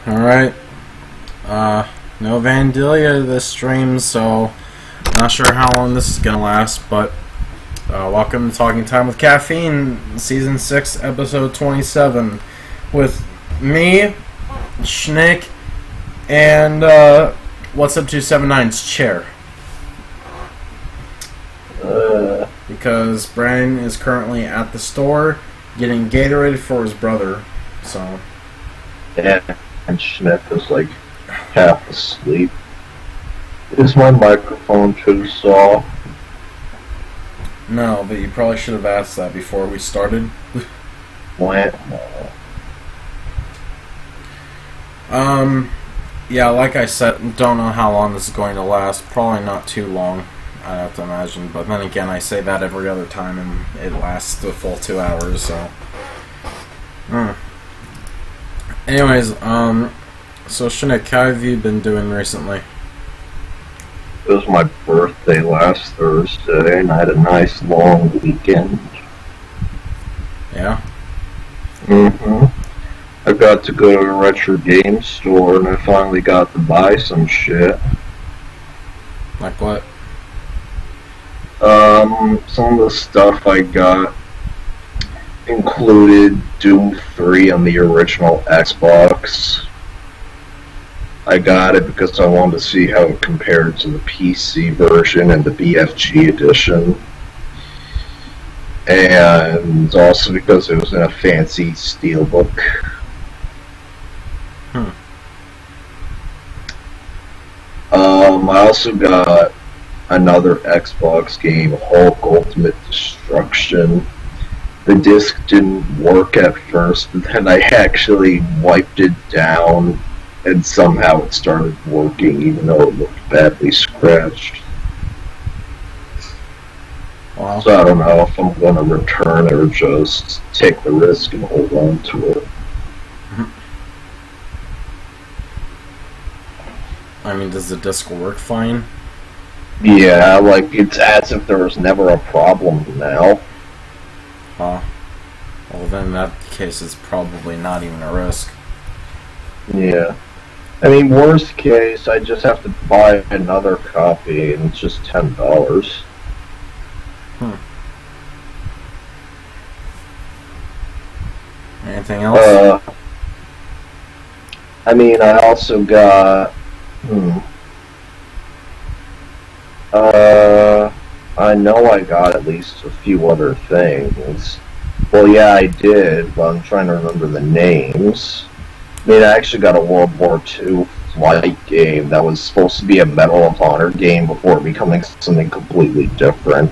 Alright. No Vandalia this stream, so not sure how long this is gonna last, but welcome to Talking Time with Caffeine, Season 6, Episode 27, with me, Schnick, and What's Up 279's chair. Because Brandon is currently at the store getting Gatorade for his brother, so... Yeah, and Schnick is like half asleep. Is my microphone too soft? No, but you probably should have asked that before we started. What? Yeah, like I said, don't know how long this is going to last. Probably not too long, I have to imagine. But then again, I say that every other time, and it lasts the full 2 hours, so... Anyways, so Schnick, how have you been doing recently? It was my birthday last Thursday, and I had a nice long weekend. Yeah? I got to go to a retro game store, and I finally got to buy some shit. Like what? Some of the stuff I got included Doom 3 on the original Xbox. I got it because I wanted to see how it compared to the PC version and the BFG edition. And also because it was in a fancy steelbook. I also got another Xbox game, Hulk Ultimate Destruction. The disc didn't work at first, but then I actually wiped it down, and somehow it started working, even though it looked badly scratched. Wow. So I don't know if I'm going to return it or just take the risk and hold on to it. I mean, does the disc work fine? Yeah, like, it's as if there was never a problem now. Huh. Well, then in that case, it's probably not even a risk. Yeah. I mean, worst case, I just have to buy another copy, and it's just $10. Anything else? I mean, I also got... I know I got at least a few other things. Well, yeah, I did, but I'm trying to remember the names. I mean, I actually got a World War II flight game that was supposed to be a Medal of Honor game before becoming something completely different.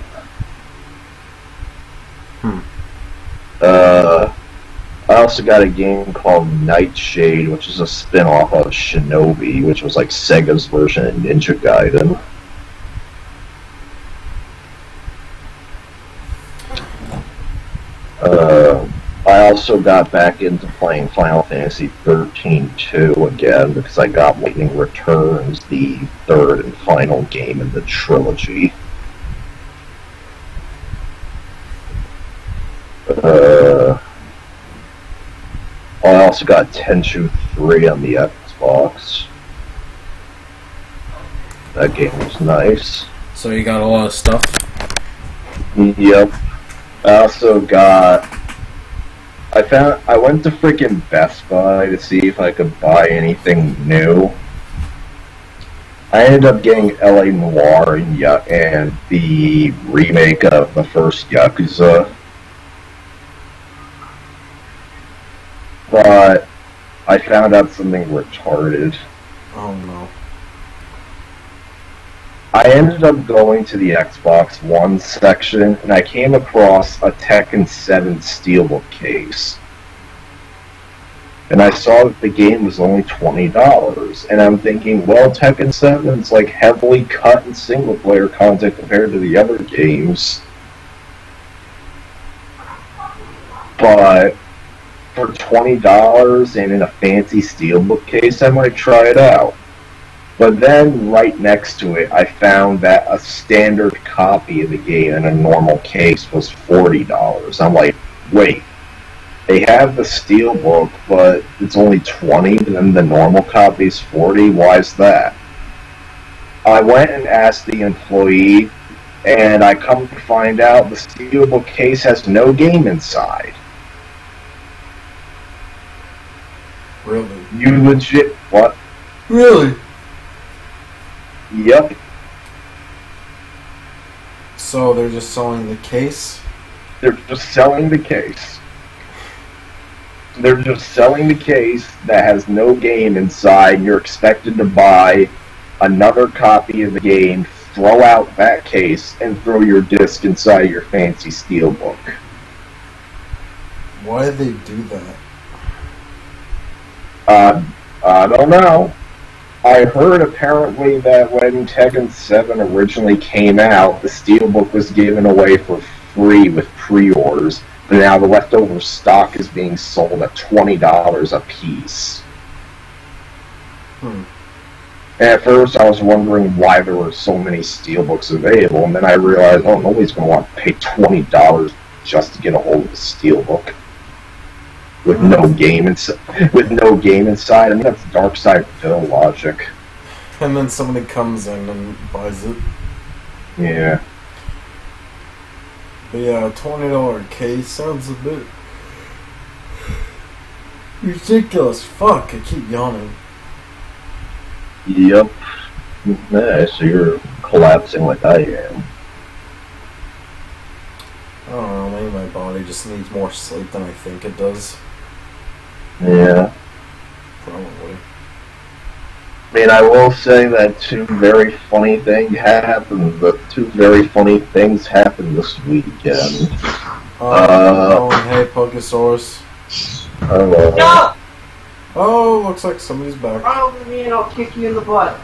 I also got a game called Nightshade, which is a spin-off of Shinobi, which was like Sega's version of Ninja Gaiden. I also got back into playing Final Fantasy 13-2 again, because I got Lightning Returns, the third and final game in the trilogy. I also got Tenchu 3 on the Xbox. That game was nice. So you got a lot of stuff? Yep. I also got... I went to freaking Best Buy to see if I could buy anything new. I ended up getting LA Noire and the remake of the first Yakuza. But I found out something retarded. Oh no. I ended up going to the Xbox One section, and I came across a Tekken 7 Steelbook case. And I saw that the game was only $20, and I'm thinking, well, Tekken 7 is like heavily cut in single-player content compared to the other games. But for $20 and in a fancy Steelbook case, I might try it out. But then, right next to it, I found that a standard copy of the game in a normal case was $40. I'm like, wait, They have the steelbook, but it's only 20, and the normal copy is 40. Why is that? I went and asked the employee, and I come to find out the steelbook case has no game inside. Really? You legit... What? Really? Yep. So they're just selling the case? They're just selling the case. They're just selling the case that has no game inside, and you're expected to buy another copy of the game, throw out that case, and throw your disc inside your fancy steelbook. Why did they do that? I don't know. I heard apparently that when Tekken 7 originally came out, the steelbook was given away for free with pre-orders, but now the leftover stock is being sold at $20 a piece. And at first I was wondering why there were so many steelbooks available, and then I realized, oh, nobody's going to want to pay $20 just to get a hold of a steelbook. With no game inside. I mean, that's dark side Phil logic. And then somebody comes in and buys it. Yeah. But yeah, a $20 case sounds a bit ridiculous. Fuck, I keep yawning. Yep. Yeah, so you're collapsing like I am. I don't know, maybe my body just needs more sleep than I think it does. Yeah. Probably. I mean, I will say that two very funny things happened. The two very funny things happened this weekend. Hey, Pokesaurus. Hello. No! Oh, looks like somebody's back. Run over me and I'll kick you in the butt.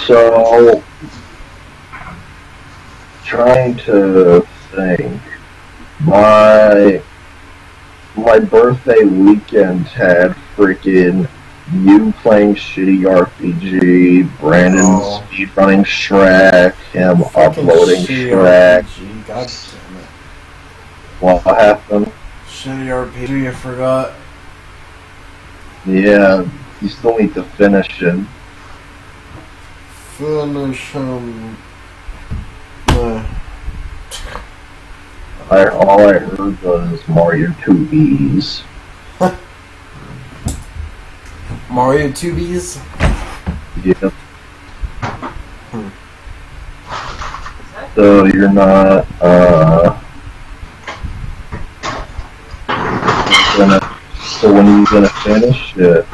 So, trying to think. My birthday weekend had freaking you playing shitty RPG, Brandon speedrunning Shrek, him uploading Shrek. RPG, God damn it. What happened? Shitty RPG, you forgot. Yeah, you still need to finish it. Finish him. All I heard was MarioTube's. MarioTube's? Yep. So you're not, so when are you gonna finish it?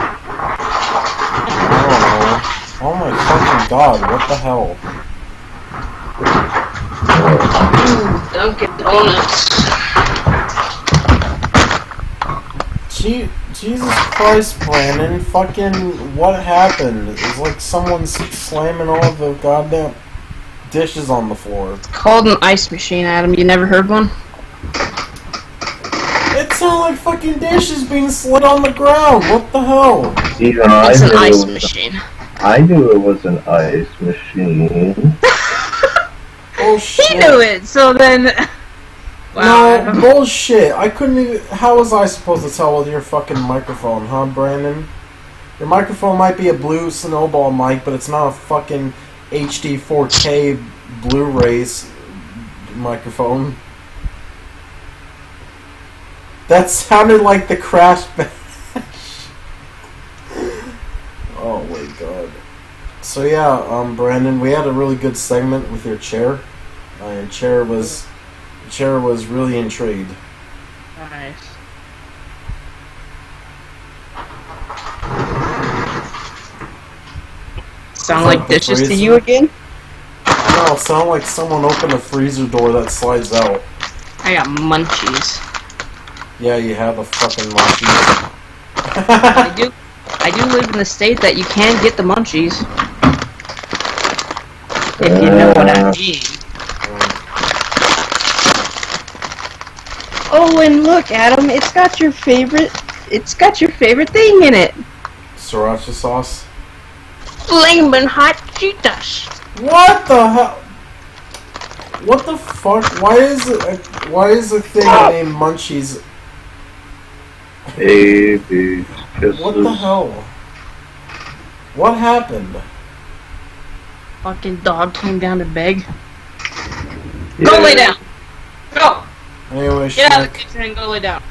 Oh my fucking god, what the hell? Dunkin' Donuts. Jesus Christ, Brandon, fucking, what happened? It's like someone's slamming all the goddamn dishes on the floor. It's called an ice machine, Adam. You never heard one? It sounded like fucking dishes being slid on the ground. What the hell? Even it's an ice machine. I knew it was an ice machine. Oh shit. He knew it, so then... Wow. No, bullshit. I couldn't even... How was I supposed to tell with your fucking microphone, huh, Brandon? Your microphone might be a blue snowball mic, but it's not a fucking HD 4K Blu-ray microphone. That sounded like the Crash Bash. Oh my god. So yeah, Brandon, we had a really good segment with your chair. Your chair was really intrigued. Nice. Sound like dishes to you again? No, it sounded like someone opened a freezer door that slides out. I got munchies. Yeah, you have a fucking munchies. I do live in the state that you can get the munchies. If you know what I mean. Oh, and look, Adam, it's got your favorite thing in it. Sriracha sauce? flaming hot Cheetos. What the hell? What the fuck? Why is a thing named Munchies? Baby kisses. What the hell? What happened? Fucking dog came down to beg. Yeah. Go lay down. Go. Anyway, Get out of the Schnick, kitchen and go lay down.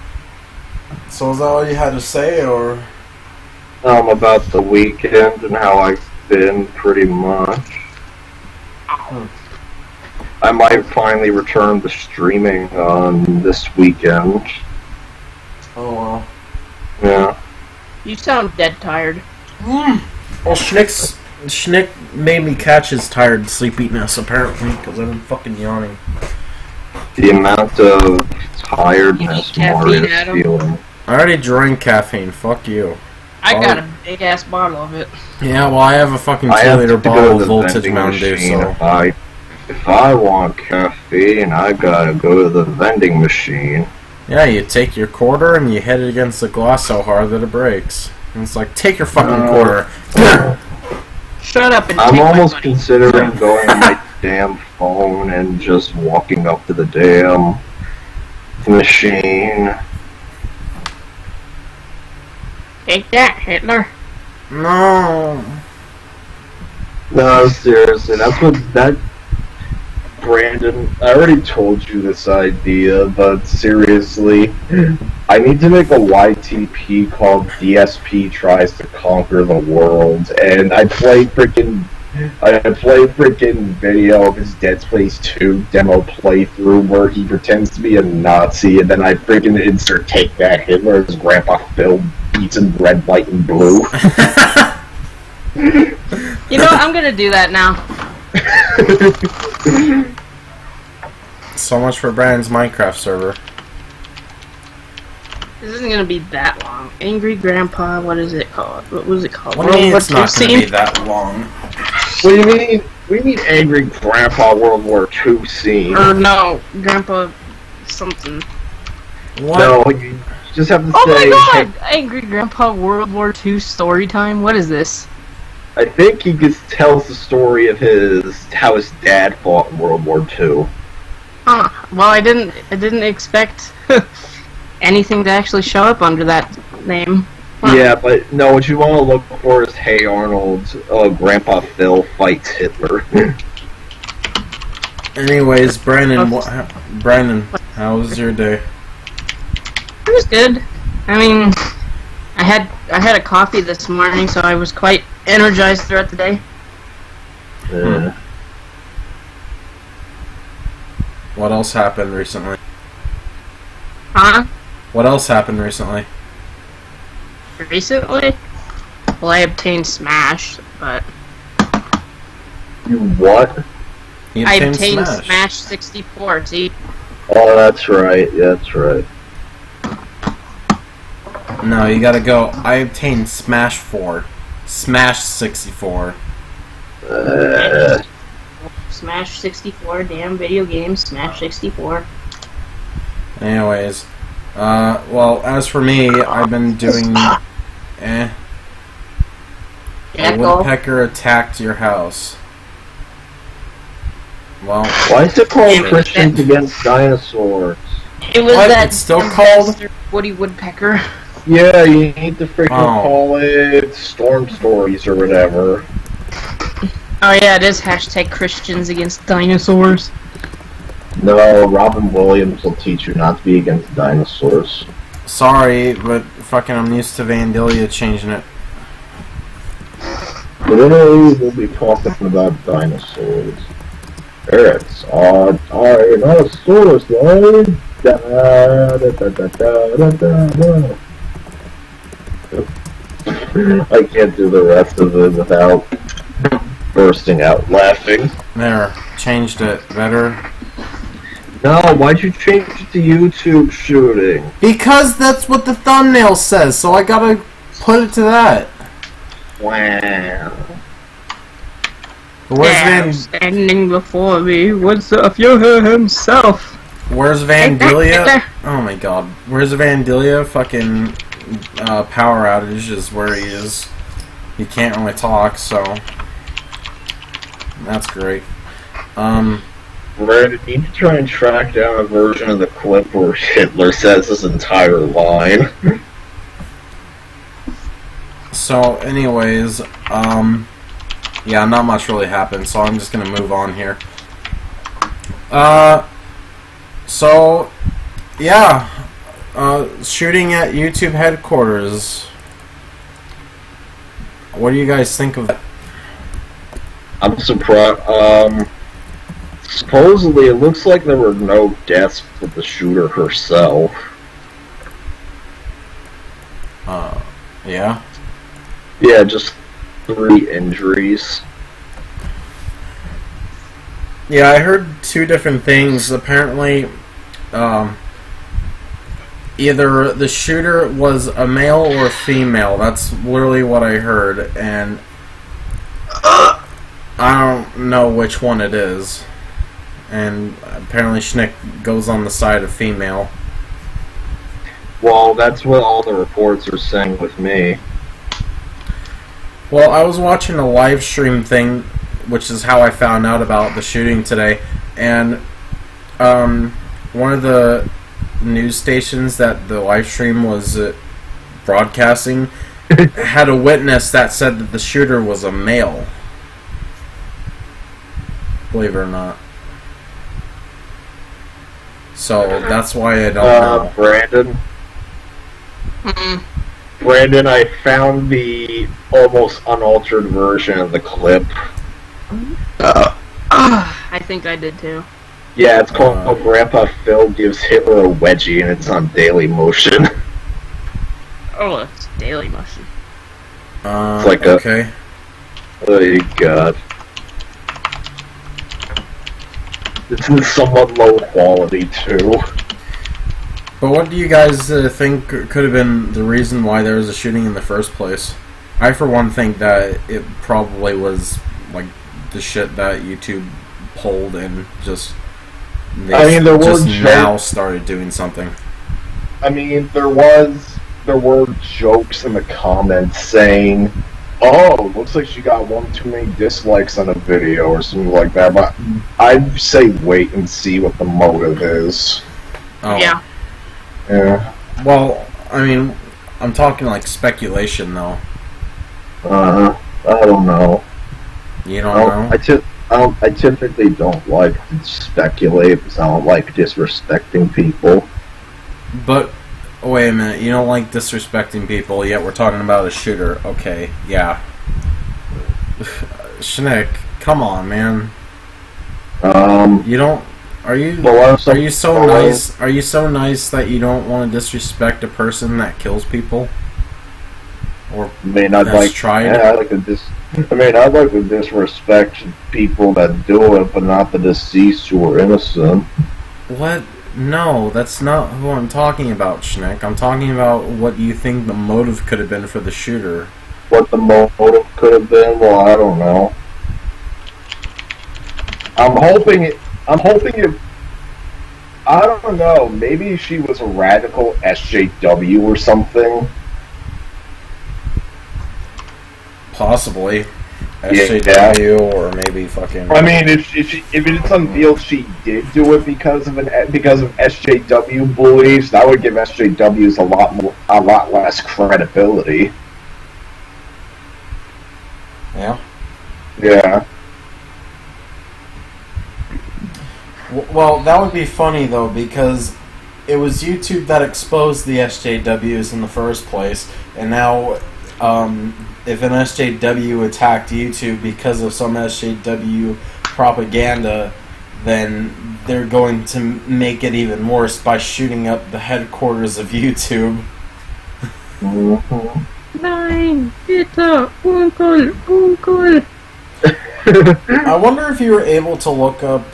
so is that all you had to say, or? About the weekend and how I've been, pretty much. I might finally return to streaming on this weekend. Oh well. Yeah. You sound dead tired. Well, Schnick made me catch his tired sleepiness, apparently, because I've been fucking yawning. The amount of tiredness You need caffeine, Mario's Adam? feeling. I already drank caffeine, fuck you. I got a big ass bottle of it. Yeah, well, I have a fucking I have 2-liter to go bottle to of the voltage vending Mountain Dew, machine. so... If I want caffeine, I gotta go to the vending machine. Yeah, you take your quarter and you hit it against the glass so hard that it breaks. And it's like, take your fucking quarter. Shut up and I'm take my almost money. considering going on my damn phone and just walking up to the damn machine. Take that, Hitler. No. No, seriously, Brandon, I already told you this idea, but seriously, I need to make a YTP called DSP Tries to Conquer the World, and I play freaking video of his Dead Space 2 demo playthrough where he pretends to be a Nazi, and then I freaking insert Take That Hitler as Grandpa Phil beats in red, white, and blue. You know what? I'm gonna do that now. So much for Brandon's Minecraft server. This isn't gonna be that long. Angry Grandpa, what is it called? What was it called? What do you mean it's not II going to be scene? that long? What do you mean? We need Angry Grandpa World War II scene. Or no, Grandpa something. What? No, you just have to Oh say. my god! Angry Grandpa World War II story time? What is this? I think he just tells the story of how his dad fought in World War II. Huh. Well, I didn't expect anything to actually show up under that name. Huh. Yeah, but no, what you want to look for is Hey Arnold, Grandpa Phil fights Hitler. Anyways, Brandon, how was your day? It was good. I mean, I had a coffee this morning, so I was quite energized throughout the day. What else happened recently? Huh? What else happened recently? Recently? Well, I obtained Smash, but You what? You I obtained obtained Smash. Smash 64. See? Oh, that's right. That's right. No, you gotta go. I obtained Smash 4. Smash 64. Smash 64, damn video game, Smash 64. Anyways, well, as for me, I've been doing, A Jackal. woodpecker attacked your house. Well, Why is it called Christians Against Dinosaurs? It was What? that It's still called? Woody Woodpecker. Yeah, you need to freaking Oh. call it Storm Stories or whatever. Oh yeah, it is hashtag Christians Against Dinosaurs. No, Robin Williams will teach you not to be against dinosaurs. sorry, but fucking I'm used to Vandalia changing it. Today we'll be talking about dinosaurs. It's on Dinosaurs, right? Da, da, da, da, da, da, da. I can't do the rest of it without bursting out laughing. There, changed it. Better. No, why'd you change it to YouTube shooting? Because that's what the thumbnail says, so I gotta put it to that. Wow. Where's Van? Standing before me, what's up, Yoda himself? Where's Vandalia? Oh my god. Where's Vandalia? Fucking power outage is where he is. he can't really talk, so that's great. Brandon, you need to try and track down a version of the clip where Hitler says his entire line. So, anyways, yeah, not much really happened, so I'm just gonna move on here. So, yeah, shooting at YouTube headquarters. What do you guys think of that? I'm surprised. Supposedly, it looks like there were no deaths with the shooter herself. Yeah? Yeah, just 3 injuries. Yeah, I heard 2 different things. Apparently, either the shooter was a male or a female. That's literally what I heard, and I don't know which one it is. And apparently Schnick goes on the side of female. Well, that's what all the reports are saying with me. Well, I was watching a live stream thing, which is how I found out about the shooting today, and one of the news stations that the live stream was broadcasting had a witness that said that the shooter was a male. Believe it or not. So that's why I don't know. Brandon? Brandon, I found the almost unaltered version of the clip. I think I did too. Yeah, it's called Grandpa Phil Gives Hitler a Wedgie, and it's on Daily Motion. Oh, it's Daily Motion. It's like okay. Oh, God. This is somewhat low quality, too. But what do you guys think could have been the reason why there was a shooting in the first place? I, for one, think that it probably was, like, the shit that YouTube pulled and just... They just now started doing something. I mean, there were jokes in the comments saying, "Oh, looks like she got one too many dislikes on a video," or something like that. But I'd say wait and see what the motive is. Oh. Yeah. Yeah. Well, I mean, I'm talking like speculation, though. I don't know. You don't know? I typically don't like to speculate because I don't like disrespecting people. But, wait a minute, you don't like disrespecting people, yet we're talking about a shooter. Okay, yeah. Schnick, come on, man. You don't... Are you so nice? Are you so nice that you don't want to disrespect a person that kills people? Or has tried? Yeah, I'd like to disrespect people that do it, but not the deceased who are innocent. What? No, that's not who I'm talking about, Schnick. I'm talking about what you think the motive could have been for the shooter. What the motive could have been? Well, I don't know. I'm hoping it. I don't know. Maybe she was a radical SJW or something. Possibly. SJW, or maybe fucking... I mean, if it's unveiled she did do it because of SJW beliefs, that would give SJWs a lot less credibility. Yeah? Yeah. Well, that would be funny, though, because it was YouTube that exposed the SJWs in the first place, and now, if an SJW attacked YouTube because of some SJW propaganda, then they're going to make it even worse by shooting up the headquarters of YouTube. Nein, bitte, Uncle. I wonder if you were able to look up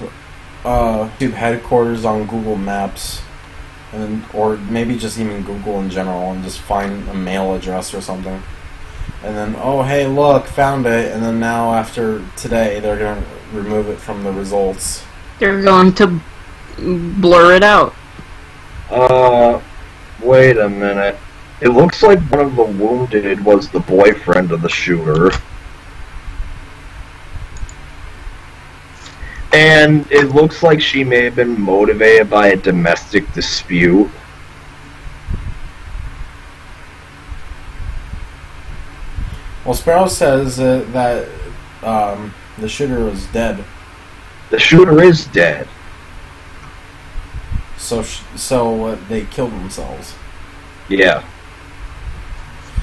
YouTube headquarters on Google Maps, or maybe just even Google in general, and just find a mail address or something. And then, oh, hey, look, found it. And then now, after today, they're going to remove it from the results. They're going to blur it out. Wait a minute. It looks like one of the wounded was the boyfriend of the shooter. And it looks like she may have been motivated by a domestic dispute. Well, Sparrow says that the shooter is dead. The shooter is dead. So they killed themselves. Yeah.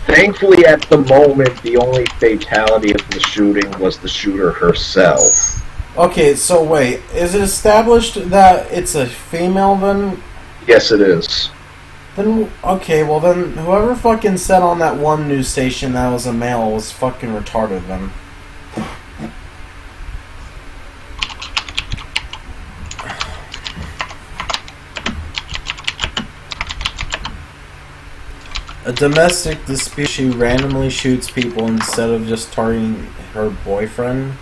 Thankfully, at the moment, the only fatality of the shooting was the shooter herself. Okay, so wait, is it established that it's a female then? Yes, it is. Then, okay, well then, whoever fucking said on that one news station that was a male was fucking retarded then. A domestic dispute, she randomly shoots people instead of just targeting her boyfriend?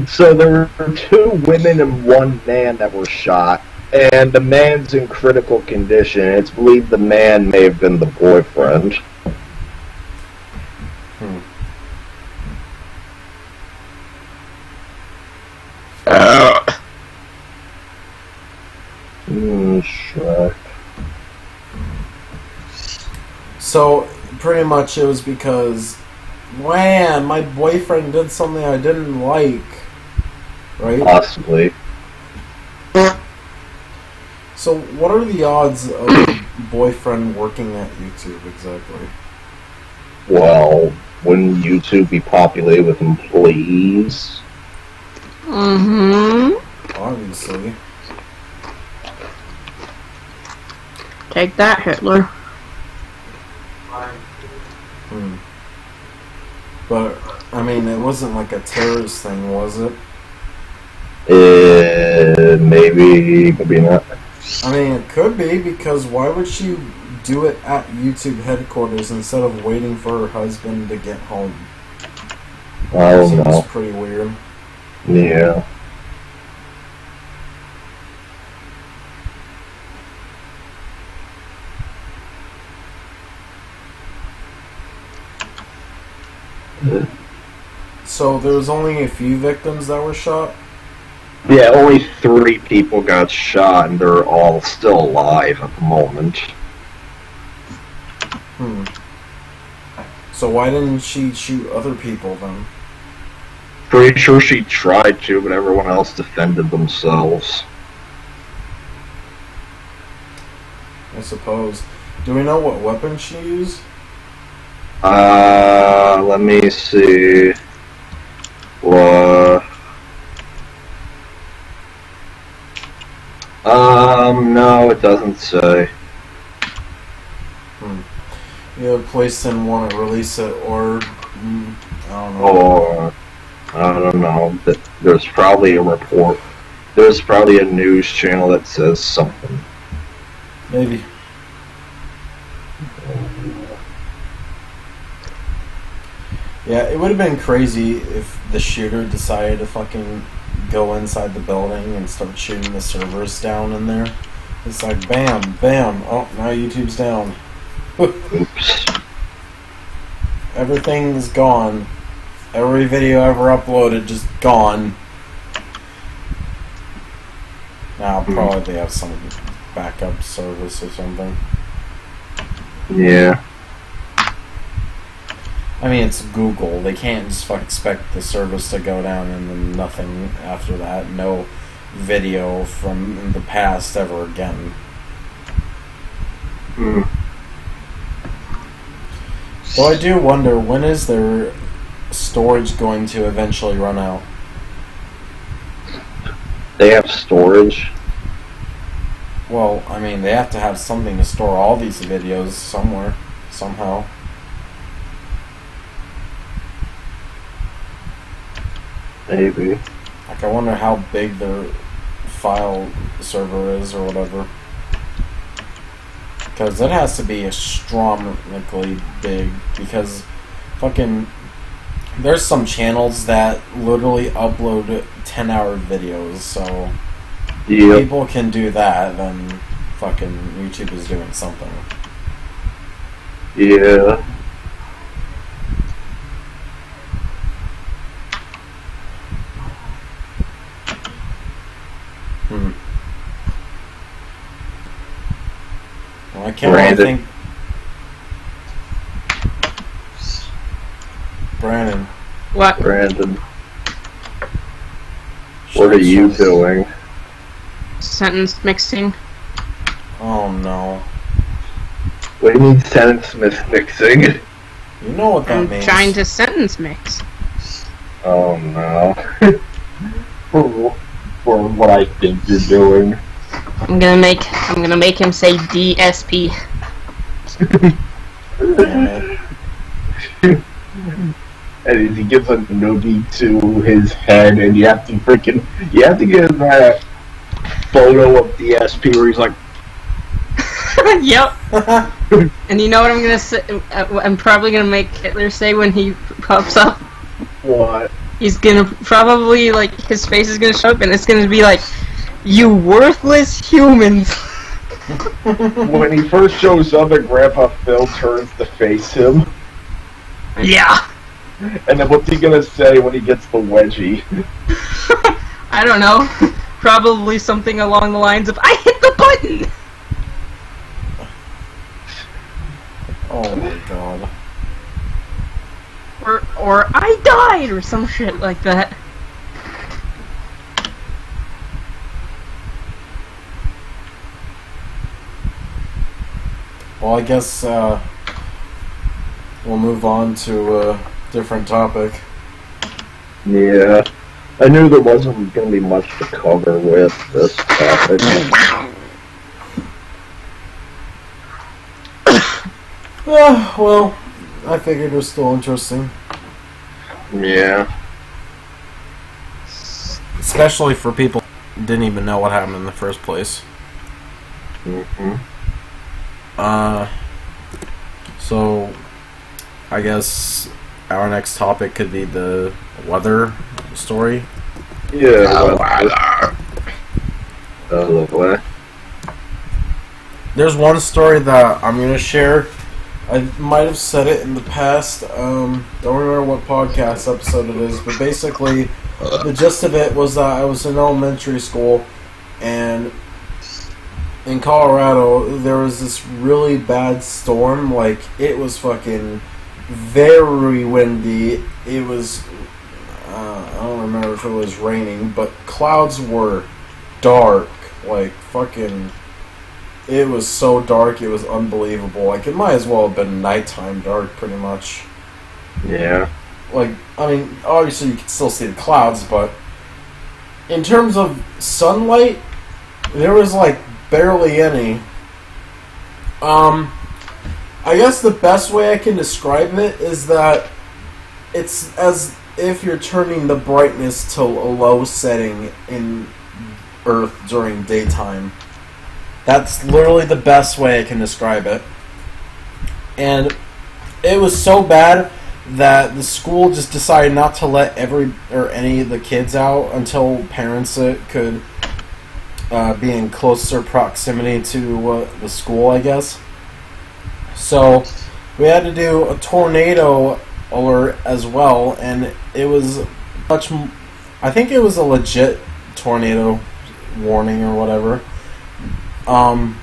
So there were 2 women and 1 man that were shot, and the man's in critical condition. It's believed the man may have been the boyfriend. Shrek. So, pretty much it was because, man, my boyfriend did something I didn't like. Right? Possibly. So, what are the odds of a boyfriend working at YouTube exactly? Well, wouldn't YouTube be populated with employees? Obviously. Take that, Hitler. But, I mean, it wasn't like a terrorist thing, was it? Maybe, maybe not. I mean, it could be, because why would she do it at YouTube headquarters instead of waiting for her husband to get home? I don't know. Seems pretty weird. Yeah. So there was only a few victims that were shot? Yeah, only 3 people got shot, and they're all still alive at the moment. So why didn't she shoot other people then? Pretty sure she tried to, but everyone else defended themselves. I suppose. Do we know what weapon she used? Let me see. What? No, it doesn't say. Yeah, police didn't want to release it, or I don't know. Or I don't know. There's probably a report. There's probably a news channel that says something. Maybe. Yeah, it would have been crazy if the shooter decided to fucking go inside the building and start shooting the servers down in there. It's like, bam, bam, oh, now YouTube's down. Oops. Everything's gone. Every video ever uploaded just gone. Now probably they have some backup service or something. Yeah. I mean, it's Google. They can't just expect the service to go down and then nothing after that. No video from the past ever again. Though I do wonder, when is their storage going to eventually run out? They have storage. Well, I mean, they have to have something to store all these videos somewhere, somehow. Maybe. Like, I wonder how big their file server is or whatever. Because it has to be astronomically big, because fucking there's some channels that literally upload 10-hour videos, so Yep. people can do that, then fucking YouTube is doing something. Yeah. Well, I can't really think. Brandon. What? Brandon. What are you doing? Sentence mixing. Oh no. What do you mean sentence mixing? You know what that means. I'm trying to sentence mix. Oh no. for what I think you're doing. I'm gonna make him say DSP. And he gives a noogie to his head, and you have to get that photo of DSP where he's like, yep. And you know what I'm gonna say? I'm probably gonna make Hitler say when he pops up. what? He's gonna probably, like, his face is gonna show up and it's gonna be like, "You worthless humans." When he first shows up and Grandpa Phil turns to face him. Yeah. And then what's he gonna say when he gets the wedgie? I don't know. Probably something along the lines of, "I hit the button!" Oh my god. Or "I died!" or some shit like that. Well, I guess we'll move on to a different topic. Yeah. I knew there wasn't going to be much to cover with this topic. Well, I figured it was still interesting. Yeah. Especially for people who didn't even know what happened in the first place. Mm-hmm. So, I guess our next topic could be the weather story. Yeah. There's one story that I'm going to share. I might have said it in the past. Don't remember what podcast episode it is, but basically, the gist of it was that I was in elementary school, and in Colorado, there was this really bad storm. Like, it was fucking very windy. It was, I don't remember if it was raining, but clouds were dark. Like, fucking, it was so dark, it was unbelievable. Like, it might as well have been nighttime dark, pretty much. Yeah. Like, I mean, obviously you can still see the clouds, but in terms of sunlight, there was, like, barely any. I guess the best way I can describe it is that it's as if you're turning the brightness to a low setting in Earth during daytime. That's literally the best way I can describe it. And it was so bad that the school just decided not to let any of the kids out until parents could be in closer proximity to the school, I guess. So we had to do a tornado alert as well, and it was much. I think it was a legit tornado warning or whatever. And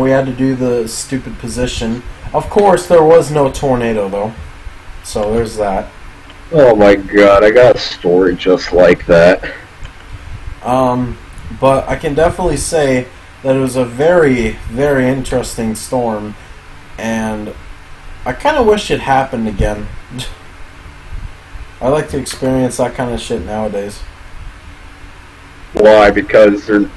we had to do the stupid position. Of course, there was no tornado though, so there's that. Oh my god, I got a story just like that. But I can definitely say that it was a very, very interesting storm, and I kind of wish it happened again. I like to experience that kind of shit nowadays. Why? Because they're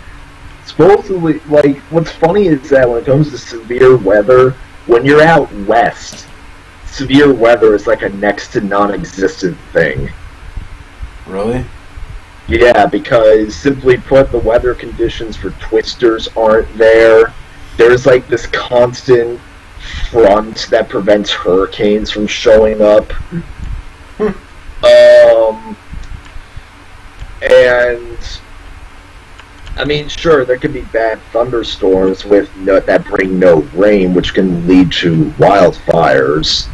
supposedly, like, what's funny is that when it comes to severe weather, when you're out west, severe weather is like a next to non-existent thing. Really? Yeah, because simply put, the weather conditions for twisters aren't there. There's like this constant front that prevents hurricanes from showing up. And I mean, sure, there could be bad thunderstorms that bring no rain, which can lead to wildfires.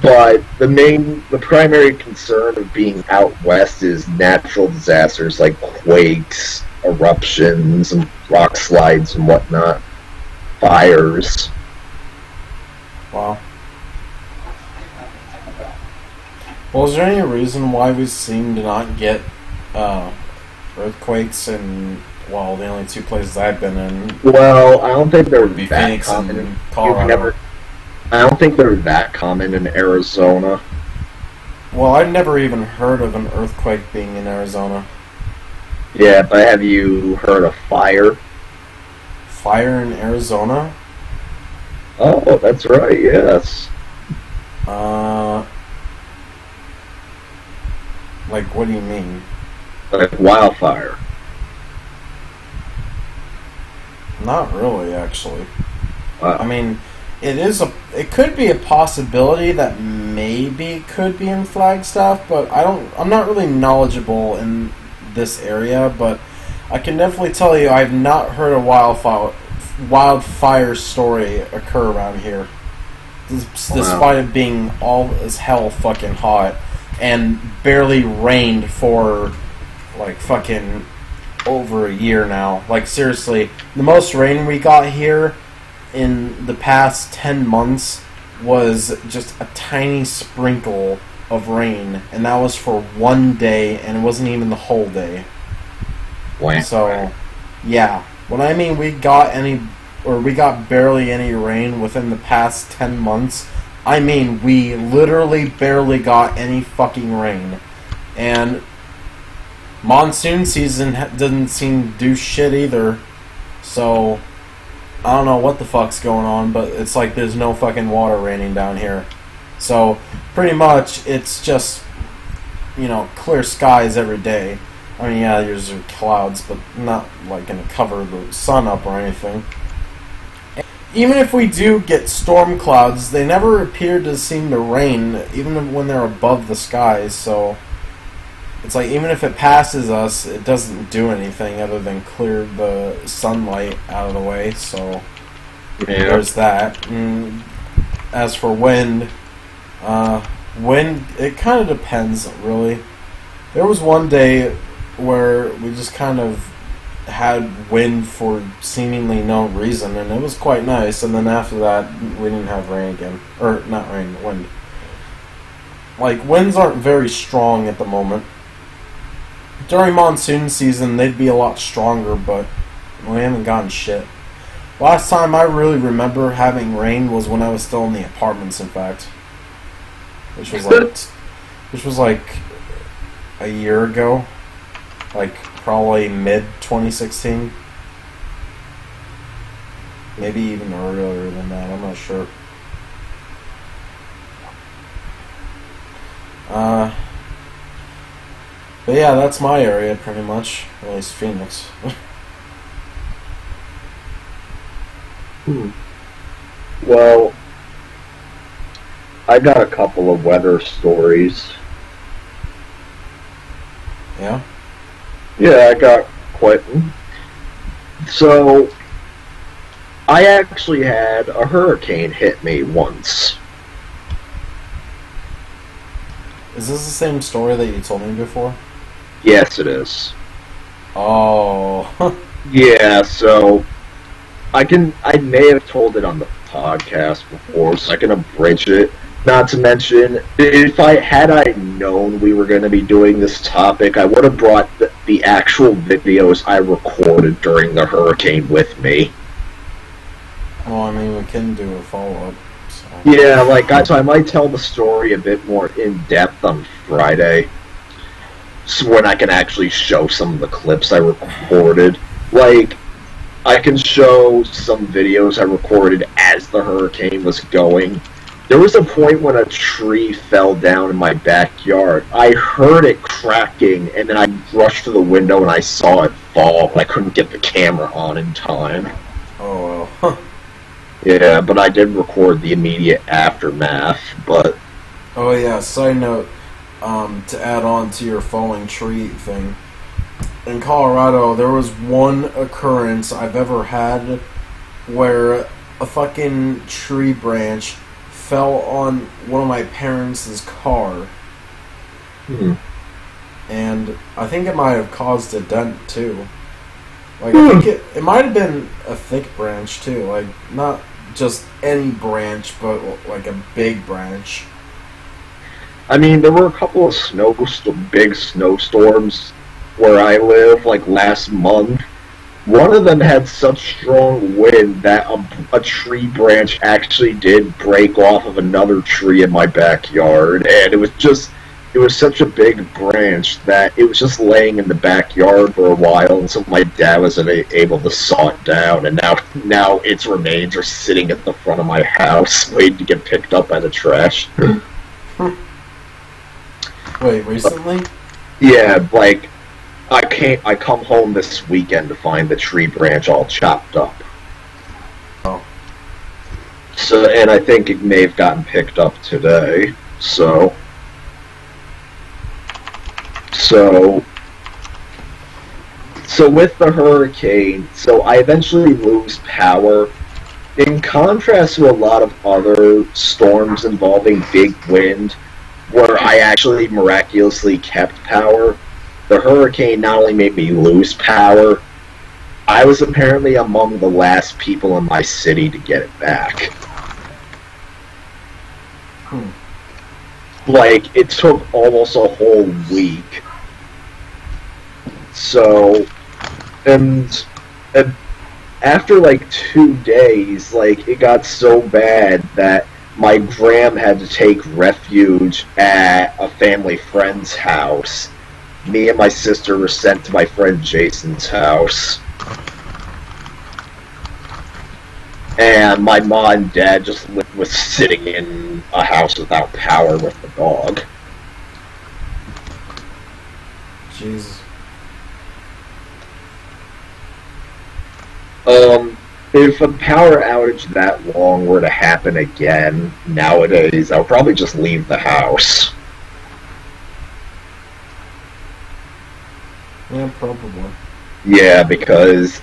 But the primary concern of being out west is natural disasters like quakes, eruptions, and rock slides and whatnot. Fires. Wow. Well, is there any reason why we seem to not get earthquakes in, well, the only two places I've been in? Well, I don't think they're be that Phoenix common and Colorado. I don't think they're that common in Arizona. Well, I've never even heard of an earthquake being in Arizona. Yeah, but have you heard of fire? Fire in Arizona? Oh, that's right, yes. Like, what do you mean? Like wildfire. Not really, actually. Wow. I mean, it could be a possibility that maybe could be in Flagstaff, but I'm not really knowledgeable in this area, but I can definitely tell you I've not heard a wildfire story occur around here. Despite it being all as hell fucking hot and barely rained for like fucking over a year now. Like, seriously, the most rain we got here in the past 10 months was just a tiny sprinkle of rain, and that was for one day, and it wasn't even the whole day. Wow. So, yeah, when I mean we got barely any rain within the past 10 months, I mean we literally barely got any fucking rain. And monsoon season didn't seem to do shit either. So, I don't know what the fuck's going on, but it's like there's no fucking water raining down here. So, pretty much, it's just, clear skies every day. I mean, yeah, there's clouds, but not like gonna cover the sun up or anything. Even if we do get storm clouds, they never appear to seem to rain, even when they're above the skies, so it's like, even if it passes us, it doesn't do anything other than clear the sunlight out of the way, so there's that. And as for wind, it kind of depends, really. There was one day where we just kind of had wind for seemingly no reason, and it was quite nice, and then after that, we didn't have rain again. Or, not rain, wind. Like, winds aren't very strong at the moment. During monsoon season, they'd be a lot stronger, but we haven't gotten shit. Last time I really remember having rain was when I was still in the apartments, in fact. Which was like a year ago. Like, probably mid-2016. Maybe even earlier than that, I'm not sure. But yeah, that's my area, pretty much. At least Phoenix. Well, I got a couple of weather stories. Yeah? Yeah, I got quite... So, I actually had a hurricane hit me once. Is this the same story that you told me before? Yes, it is. Oh. Yeah, so I may have told it on the podcast before, so I can abridge it. Not to mention, if had I known we were going to be doing this topic, I would have brought the actual videos I recorded during the hurricane with me. Well, I mean, we can do a follow-up. So. Yeah, so I might tell the story a bit more in-depth on Friday. So when I can actually show some of the clips I recorded. Like, I can show some videos I recorded as the hurricane was going. There was a point when a tree fell down in my backyard. I heard it cracking, and then I rushed to the window and I saw it fall. I couldn't get the camera on in time. Oh, well. Yeah, but I did record the immediate aftermath, but... Oh, yeah, side note, to add on to your falling tree thing, in Colorado, there was one occurrence I've ever had where a fucking tree branch fell on one of my parents' car. And I think it might have caused a dent too. Like, I think it might have been a thick branch too. Like, not just any branch, but like a big branch. I mean, there were a couple of big snowstorms where I live, like last month. One of them had such strong wind that a tree branch actually did break off of another tree in my backyard, and it was such a big branch that it was just laying in the backyard for a while, and so my dad wasn't able to saw it down, and now its remains are sitting at the front of my house, waiting to get picked up by the trash. Wait, recently? Yeah, like, I come home this weekend to find the tree branch all chopped up. Oh. So, and I think it may have gotten picked up today, so with the hurricane, so I eventually lose power. In contrast to a lot of other storms involving big wind, where I actually miraculously kept power, the hurricane not only made me lose power, I was apparently among the last people in my city to get it back. Like, it took almost a whole week. So, and after like 2 days, like, it got so bad that my gram had to take refuge at a family friend's house. Me and my sister were sent to my friend Jason's house. And my mom and dad just was sitting in a house without power with the dog. Jesus. If a power outage that long were to happen again nowadays, I would probably just leave the house. Yeah, probably. Yeah, because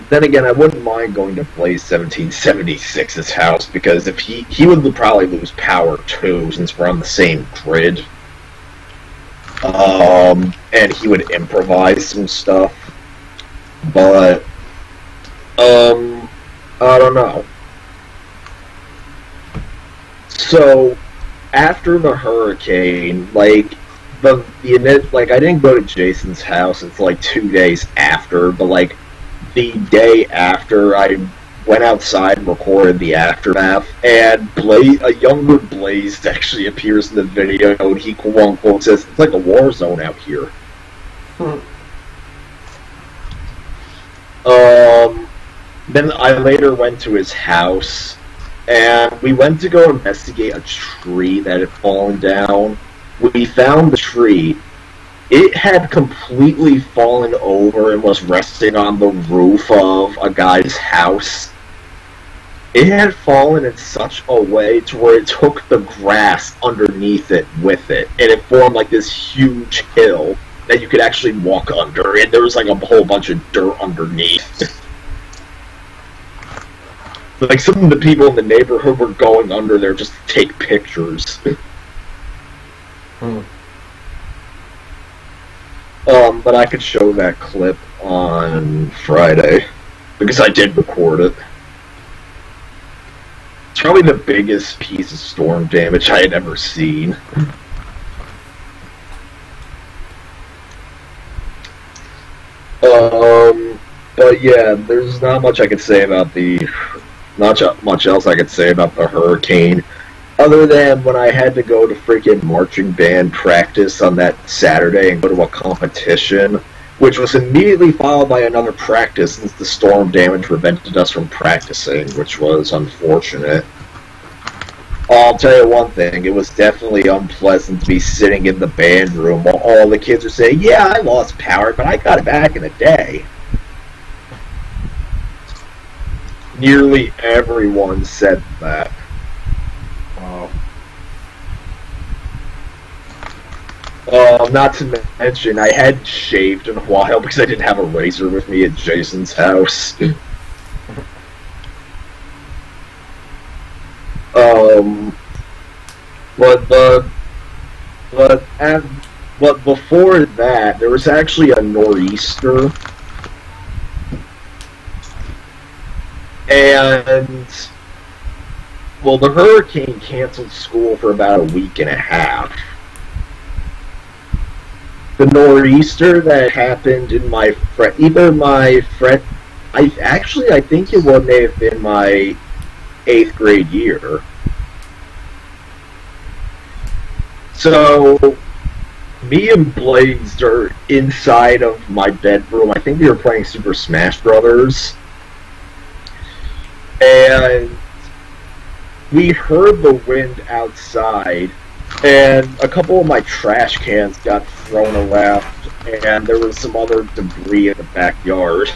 then again, I wouldn't mind going to Blaze 1776's house, because if he would probably lose power too, since we're on the same grid. And he would improvise some stuff. But I don't know. So after the hurricane, like I didn't go to Jason's house until like 2 days after, but like the day after, I went outside and recorded the aftermath, and a younger Blaze actually appears in the video, and he quote-unquote says, "It's like a war zone out here." Then I later went to his house, and we went to go investigate a tree that had fallen down. We found the tree. It had completely fallen over and was resting on the roof of a guy's house. It had fallen in such a way to where it took the grass underneath it with it, and it formed like this huge hill that you could actually walk under, and there was like a whole bunch of dirt underneath. Like, some of the people in the neighborhood were going under there just to take pictures. But I could show that clip on Friday, because I did record it. It's probably the biggest piece of storm damage I had ever seen. But yeah, there's not much I could say about not much else I could say about the hurricane, other than when I had to go to freaking marching band practice on that Saturday and go to a competition, which was immediately followed by another practice since the storm damage prevented us from practicing, which was unfortunate. I'll tell you one thing, it was definitely unpleasant to be sitting in the band room while all the kids are saying, "Yeah, I lost power, but I got it back in a day." Nearly everyone said that. Not to mention, I hadn't shaved in a while because I didn't have a razor with me at Jason's house. But before that, there was actually a nor'easter, and well, the hurricane canceled school for about a week and a half. The nor'easter that happened in I think it may have been my 8th grade year. So, me and Blaze are inside of my bedroom. I think we were playing Super Smash Brothers. And we heard the wind outside, and a couple of my trash cans got thrown around, and there was some other debris in the backyard.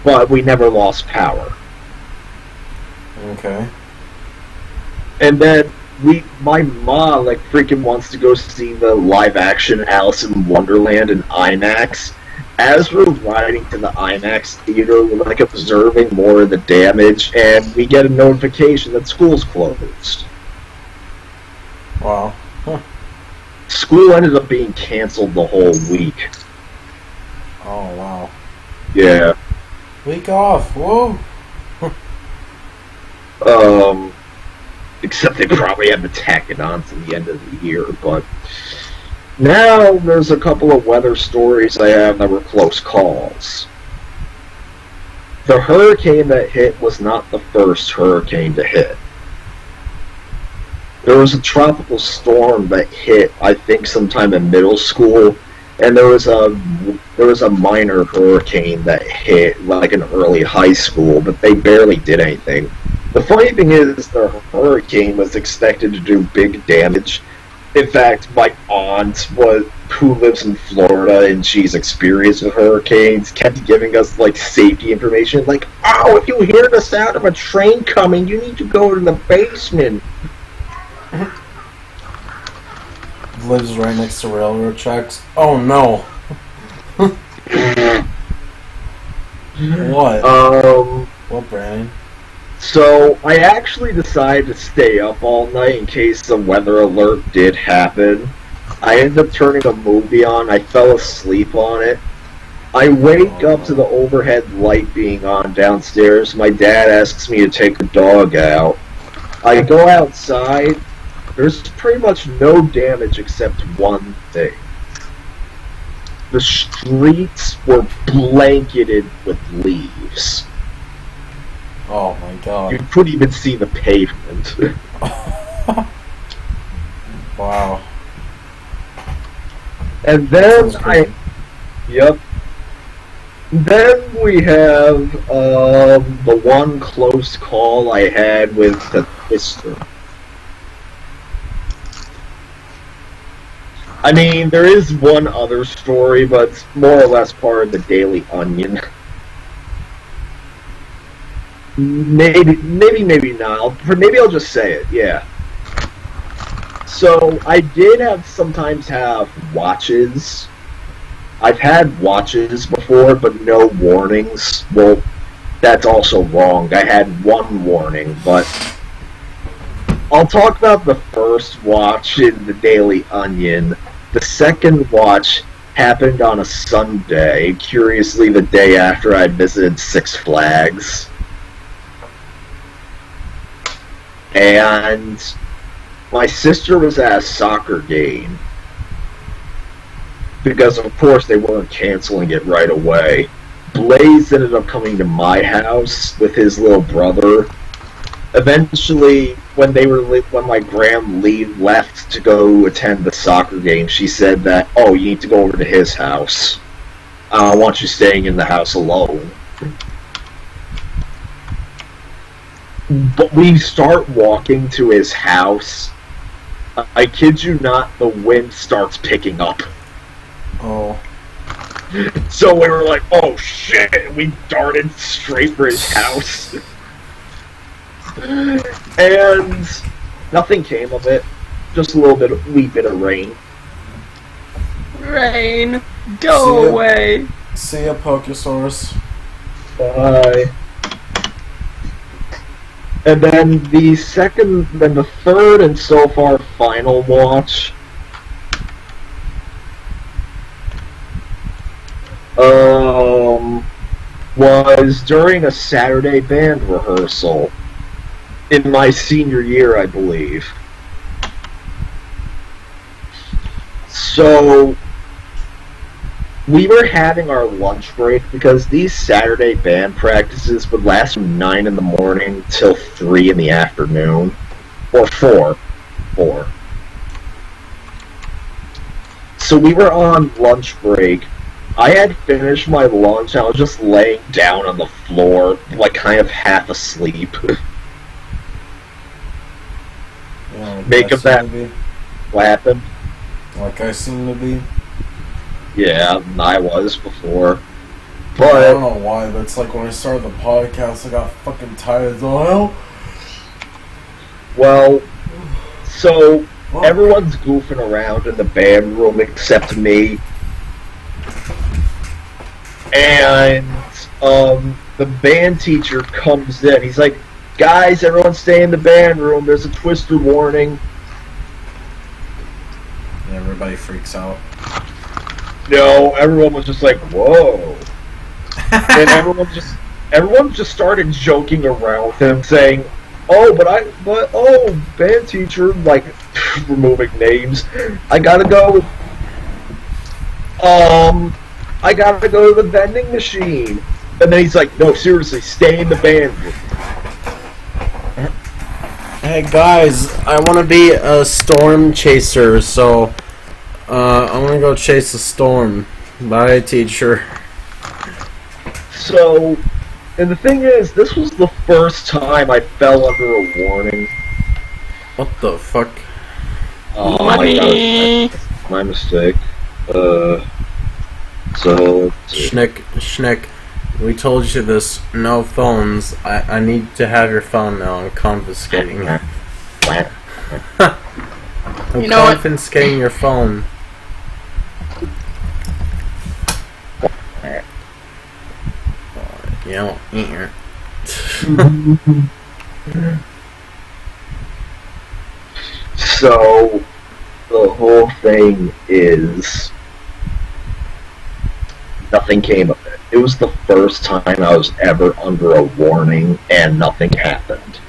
But we never lost power. Okay. And then my mom freaking wants to go see the live-action Alice in Wonderland in IMAX. As we're riding to the IMAX theater, we're observing more of the damage, and we get a notification that school's closed. Wow. Huh. School ended up being canceled the whole week. Oh, wow. Yeah. Week off. Whoa. Except they probably had to tack it on to the end of the year, but now there's a couple of weather stories I have that were close calls. The hurricane that hit was not the first hurricane to hit. There was a tropical storm that hit, I think, sometime in middle school, and there was a minor hurricane that hit in early high school, but they barely did anything. The funny thing is, the hurricane was expected to do big damage. In fact, my aunt, who lives in Florida and she's experienced with hurricanes, kept giving us safety information, oh, if you hear the sound of a train coming, you need to go to the basement. Lives right next to railroad tracks. Oh no. What? What, Brandon? So, I actually decided to stay up all night in case the weather alert did happen. I ended up turning a movie on. I fell asleep on it. I wake up to the overhead light being on downstairs. My dad asks me to take the dog out. I go outside. There's pretty much no damage except one thing. The streets were blanketed with leaves. Oh my god. You couldn't even see the pavement. Wow. And then Yep. Then we have the one close call I had with the sister. I mean, there is one other story, but it's more or less part of the Daily Onion. Maybe not. Maybe I'll just say it, yeah. So, I did sometimes have watches. I've had watches before, but no warnings. Well, that's also wrong. I had one warning, but I'll talk about the first watch in the Daily Onion. The second watch happened on a Sunday, curiously the day after I visited Six Flags. And my sister was at a soccer game. Because, of course, they weren't canceling it right away. Blaze ended up coming to my house with his little brother. Eventually, when my gram left to go attend the soccer game, she said that, oh, you need to go over to his house. I don't want you staying in the house alone. But we start walking to his house. I kid you not, the wind starts picking up. Oh. So we were like, oh shit, we darted straight for his house. And nothing came of it. just a little bit, wee bit of rain. Rain, go away. See ya, Pokesaurus. Bye. And then the third and so far final watch. Was during a Saturday band rehearsal in my senior year, I believe. So we were having our lunch break because these Saturday band practices would last from 9 in the morning till 3 in the afternoon. Or 4. So we were on lunch break. I had finished my lunch, I was just laying down on the floor, like kind of half asleep. Yeah, Make of that. What happened? Like I seem to be. Yeah, I was before. I But don't know why, but it's like when I started the podcast, I got fucking tired as hell. well, so everyone's goofing around in the band room except me. And the band teacher comes in. He's like, "Guys, everyone stay in the band room. There's a twister warning." And everybody freaks out. No, everyone was just like, "Whoa!" And everyone just started joking around with him, saying, "Oh, band teacher," like removing names. I gotta go to the vending machine. And then he's like, "No, seriously, stay in the band room." Hey guys, I want to be a storm chaser, so I'm gonna go chase a storm. Bye, teacher. So, and the thing is, this was the first time I fell under a warning. What the fuck? Oh my god, my mistake. So Schnick, we told you this. No phones. I need to have your phone now. I'm confiscating it. I'm confiscating your phone. You don't eat your... So, the whole thing is... nothing came of it. It was the first time I was ever under a warning, and nothing happened.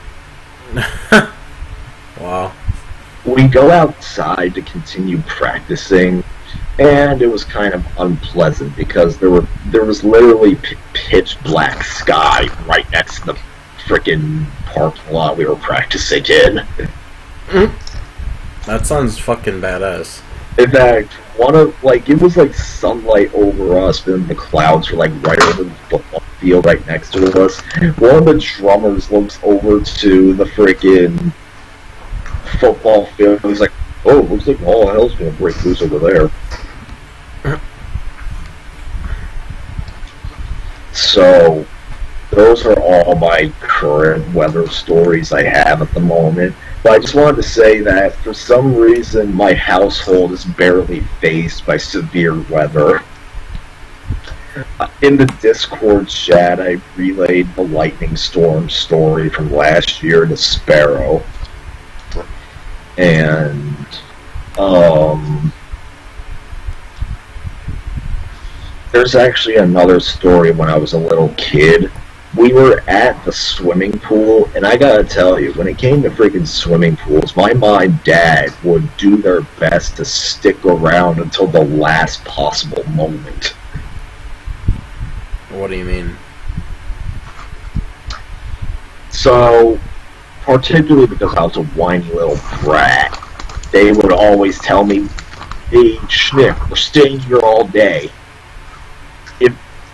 Wow. We go outside to continue practicing, and it was kind of unpleasant because there was literally pitch black sky right next to the frickin' parking lot we were practicing in. That sounds fucking badass. In fact, it was like sunlight over us, and the clouds were like right over the football field right next to us. One of the drummers looks over to the frickin' football field, and he's like, "Oh, looks like all hell's gonna break loose over there." So, those are all my current weather stories I have at the moment. But I just wanted to say that, for some reason, my household is barely faced by severe weather. In the Discord chat, I relayed the lightning storm story from last year to Sparrow. And, there's actually another story when I was a little kid. We were at the swimming pool, and I gotta tell you, when it came to freaking swimming pools, my mom and dad would do their best to stick around until the last possible moment. What do you mean? So, particularly because I was a whiny little brat, they would always tell me, "Hey, Schnick, we're staying here all day."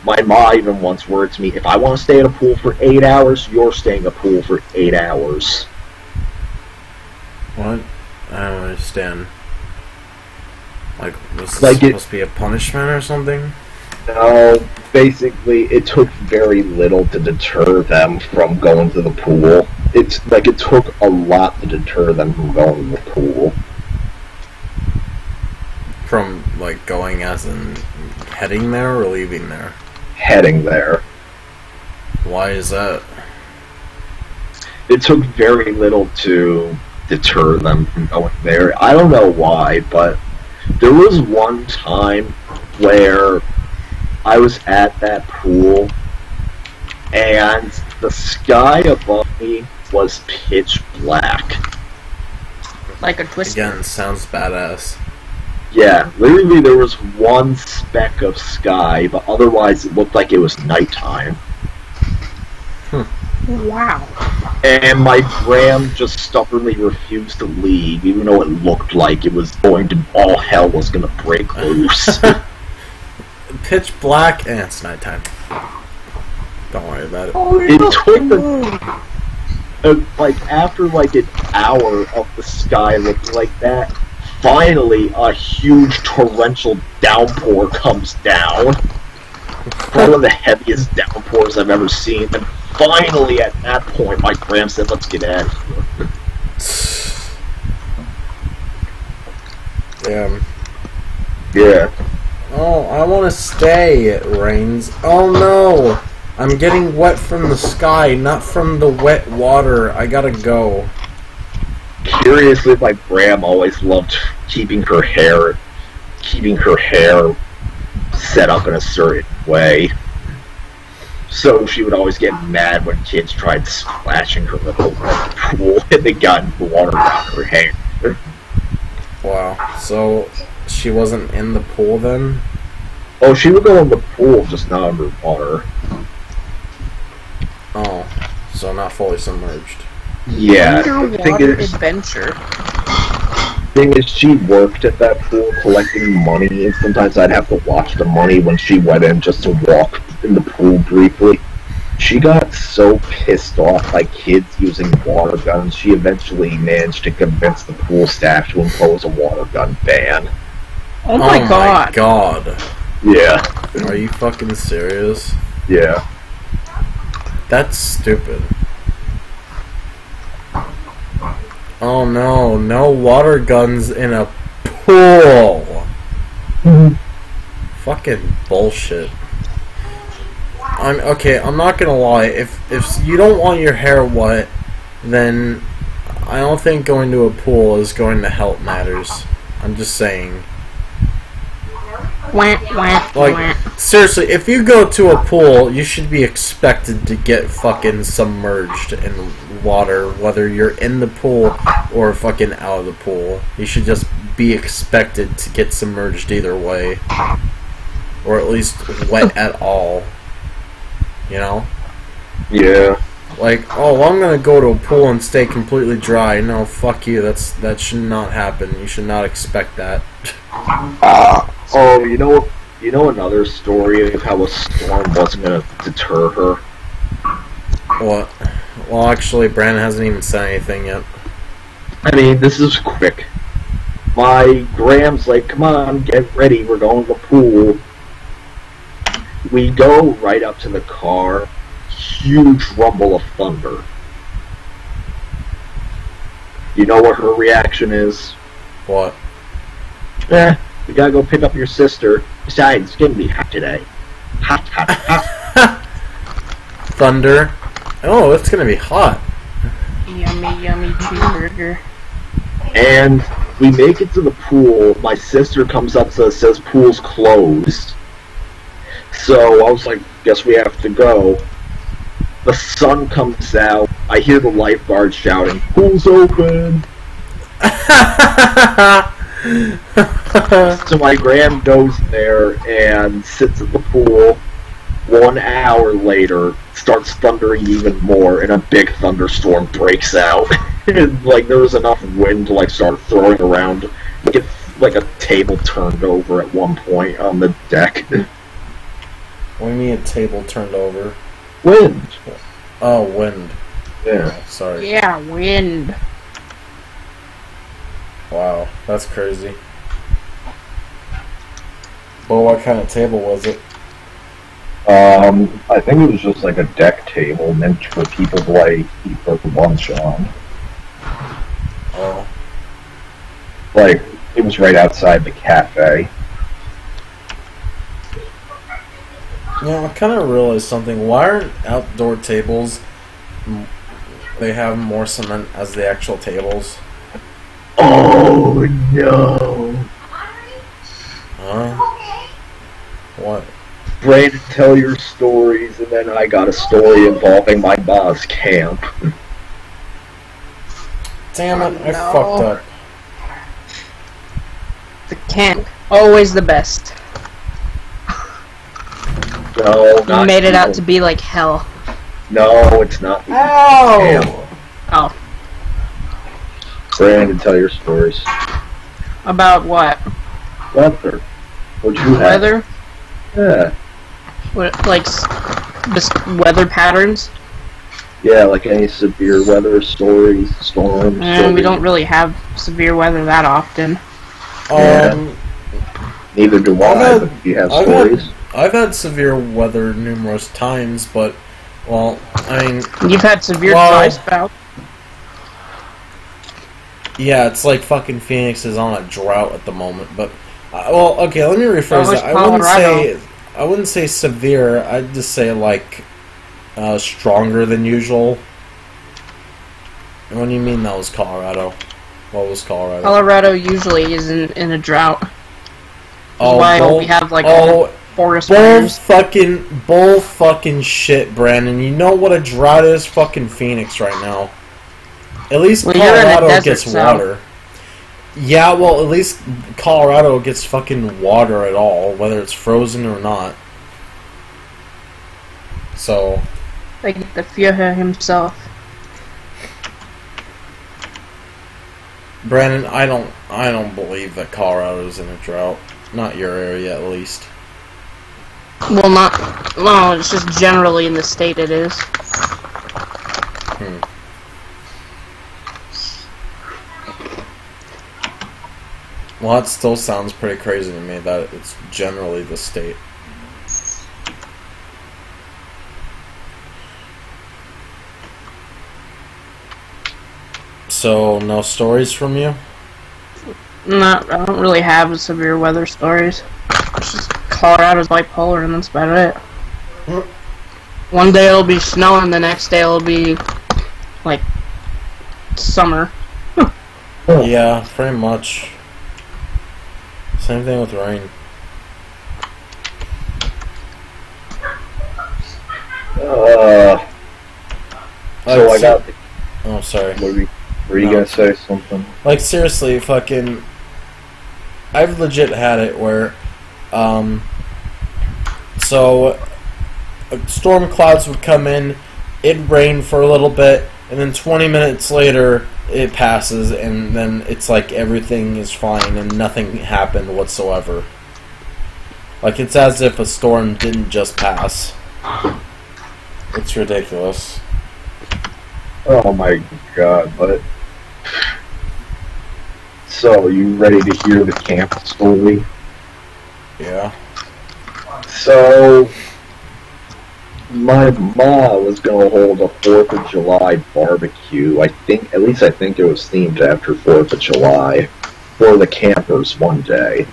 My mom even once worded to me, "If I want to stay at a pool for 8 hours, you're staying at a pool for 8 hours. What? I don't understand. Like, was this supposed to be a punishment or something? No, basically, it took very little to deter them from going to the pool. It took a lot to deter them from going to the pool. Like going as in heading there or leaving there? Heading there. Why is that? It took very little to deter them from going there. I don't know why, but there was one time where I was at that pool and the sky above me was pitch black. Like a twister. Again, sounds badass. Yeah, literally there was one speck of sky, but otherwise it looked like it was nighttime. Wow. And my gram just stubbornly refused to leave, even though it looked like it was going to, all hell was going to break loose. Pitch black, and it's nighttime. Don't worry about it. It took like after like an hour of the sky looking like that, finally a huge torrential downpour comes down. One of the heaviest downpours I've ever seen. And finally at that point my gram said, let's get out of Damn. here. Yeah. Oh, I want to stay, it rains. Oh no! I'm getting wet from the sky, not from the wet water. I gotta go. Curiously, my gram always loved keeping her hair set up in a certain way. So she would always get mad when kids tried splashing her with the pool and they got the water around her hair. Wow. So, she wasn't in the pool then? Oh, she would go in the pool, just not underwater. Oh. So not fully submerged. Yeah. The Underwater adventure. thing is, she worked at that pool collecting money, and sometimes I'd have to watch the money when she went in just to walk in the pool briefly. She got so pissed off by kids using water guns, she eventually managed to convince the pool staff to impose a water gun ban. Oh my god. My god. Yeah. Are you fucking serious? Yeah. That's stupid. Oh no, no water guns in a pool. Fucking bullshit. I'm not gonna lie, if you don't want your hair wet, then I don't think going to a pool is going to help matters. I'm just saying. Like, seriously, if you go to a pool, you should be expected to get fucking submerged in water, whether you're in the pool or fucking out of the pool. You should just be expected to get submerged either way. Or at least wet at all. You know? Yeah. Like, oh, well, I'm gonna go to a pool and stay completely dry. No, fuck you. That should not happen. You should not expect that. Oh, you know another story of how a storm wasn't gonna deter her? What? Well, actually, Brandon hasn't even said anything yet. I mean, this is quick. My Gram's like, come on, get ready, we're going to the pool. We go right up to the car, huge rumble of thunder. You know what her reaction is? What? We gotta go pick up your sister. Besides, it's gonna be hot today. Hot, hot, hot. Thunder. Oh, it's gonna be hot. Yummy, yummy cheeseburger. And we make it to the pool. My sister comes up and says pool's closed. So I was like, guess we have to go. The sun comes out. I hear the lifeguard shouting, pool's open. So my Gram goes there and sits at the pool. 1 hour later, starts thundering even more, and a big thunderstorm breaks out. And, like, there was enough wind to, like, start throwing around. Get, like, a table turned over at one point on the deck. What do you mean a table turned over? Wind. Oh, wind. Yeah. Sorry. Yeah, wind. Wow, that's crazy. But what kind of table was it? I think it was just like a deck table meant for people to like eat their lunch on. Oh. Like, it was right outside the cafe. You know, I kind of realized something. Why aren't outdoor tables, they have more cement as the actual tables? Oh no! Huh? What? Brandon, tell your stories, and then I got a story involving my boss camp. Damn it, I fucked up. The camp, always the best. No, You not made it out you. to be like hell. No, it's not. Camp. Oh, Brandon, tell your stories. about what? Weather. What'd you have? Weather? Yeah. What, like, just weather patterns? Yeah, like any severe weather stories, storms. And we don't really have severe weather that often. Neither do I, but you have stories. I've had severe weather numerous times, but, well, I mean... You've had severe dry spell. Yeah, it's like fucking Phoenix is on a drought at the moment, but... well, okay, let me rephrase that. I wouldn't say severe, I'd just say, like, stronger than usual. And what do you mean that was Colorado? What was Colorado? Colorado usually is in a drought. That's Oh, why we have, like, forest bull fires. fucking shit, Brandon. You know what a drought is? Fucking Phoenix right now. At least Well, you're in a Colorado desert, gets so- water. Yeah, well, at least Colorado gets fucking water at all, whether it's frozen or not. So... Like the Führer himself. Brandon, I don't believe that Colorado's in a drought. Not your area, at least. Well, it's just generally in the state it is. Well, that still sounds pretty crazy to me that it's generally the state. So, no stories from you? I don't really have severe weather stories. It's just Colorado's bipolar, and that's about it. One day it'll be snowing, the next day it'll be like summer. Yeah, pretty much. Same thing with rain. So I got... Oh, sorry. Were you gonna say something? Like, seriously, fucking... I've legit had it where, so, storm clouds would come in, it'd rain for a little bit, and then 20 minutes later, it passes, and then it's like everything is fine, and nothing happened whatsoever. Like, it's as if a storm didn't just pass. It's ridiculous. Oh my god, but... So, you ready to hear the camp story? Yeah. So, my ma was gonna hold a 4th of July barbecue. I think it was themed after 4th of July for the campers one day.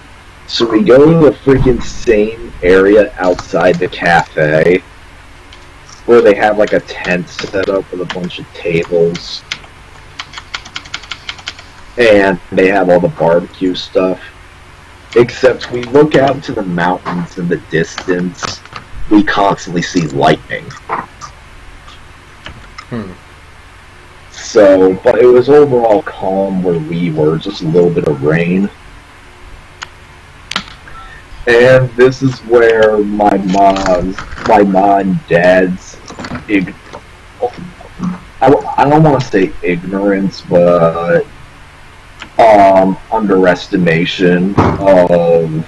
So we go to the freaking same area outside the cafe where they have like a tent set up with a bunch of tables. And they have all the barbecue stuff. Except we look out to the mountains in the distance, we constantly see lightning. So, but it was overall calm where we were, just a little bit of rain. And this is where my mom and dad's, I don't want to say ignorance, but underestimation of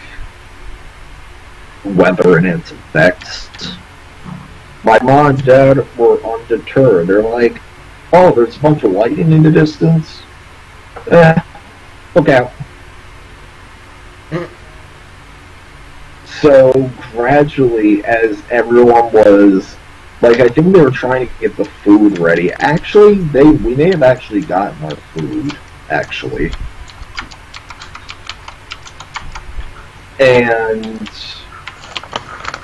weather and its effects. My mom and dad were undeterred. They're like, oh, there's a bunch of lightning in the distance. Look out. So gradually, as everyone was, like, I think they were trying to get the food ready. Actually, we may have actually gotten our food, actually. And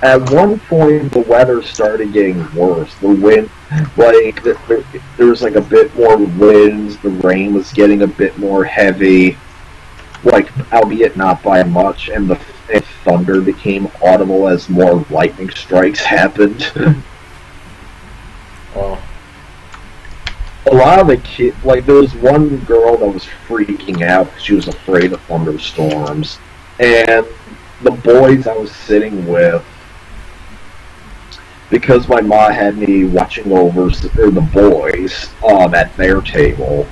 At one point, the weather started getting worse. The wind, like, there was like a bit more winds. The rain was getting a bit more heavy, like, albeit not by much, and the thunder became audible as more lightning strikes happened. Oh. A lot of the kids, like, there was one girl that was freaking out because she was afraid of thunderstorms, and the boys I was sitting with, because my mom had me watching over the boys at their table,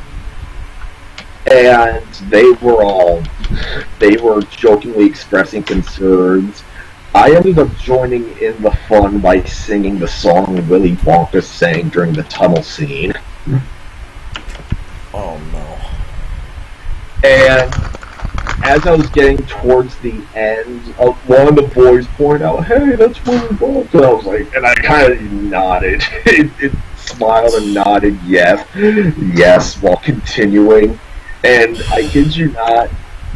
and they were jokingly expressing concerns. I ended up joining in the fun by singing the song Willy Wonka sang during the tunnel scene. Oh no. And as I was getting towards the end, one of the boys pointed out, "Hey, that's Willy Wonka." And I was like, and I kind of nodded. It smiled and nodded, yes, while continuing. And I kid you not,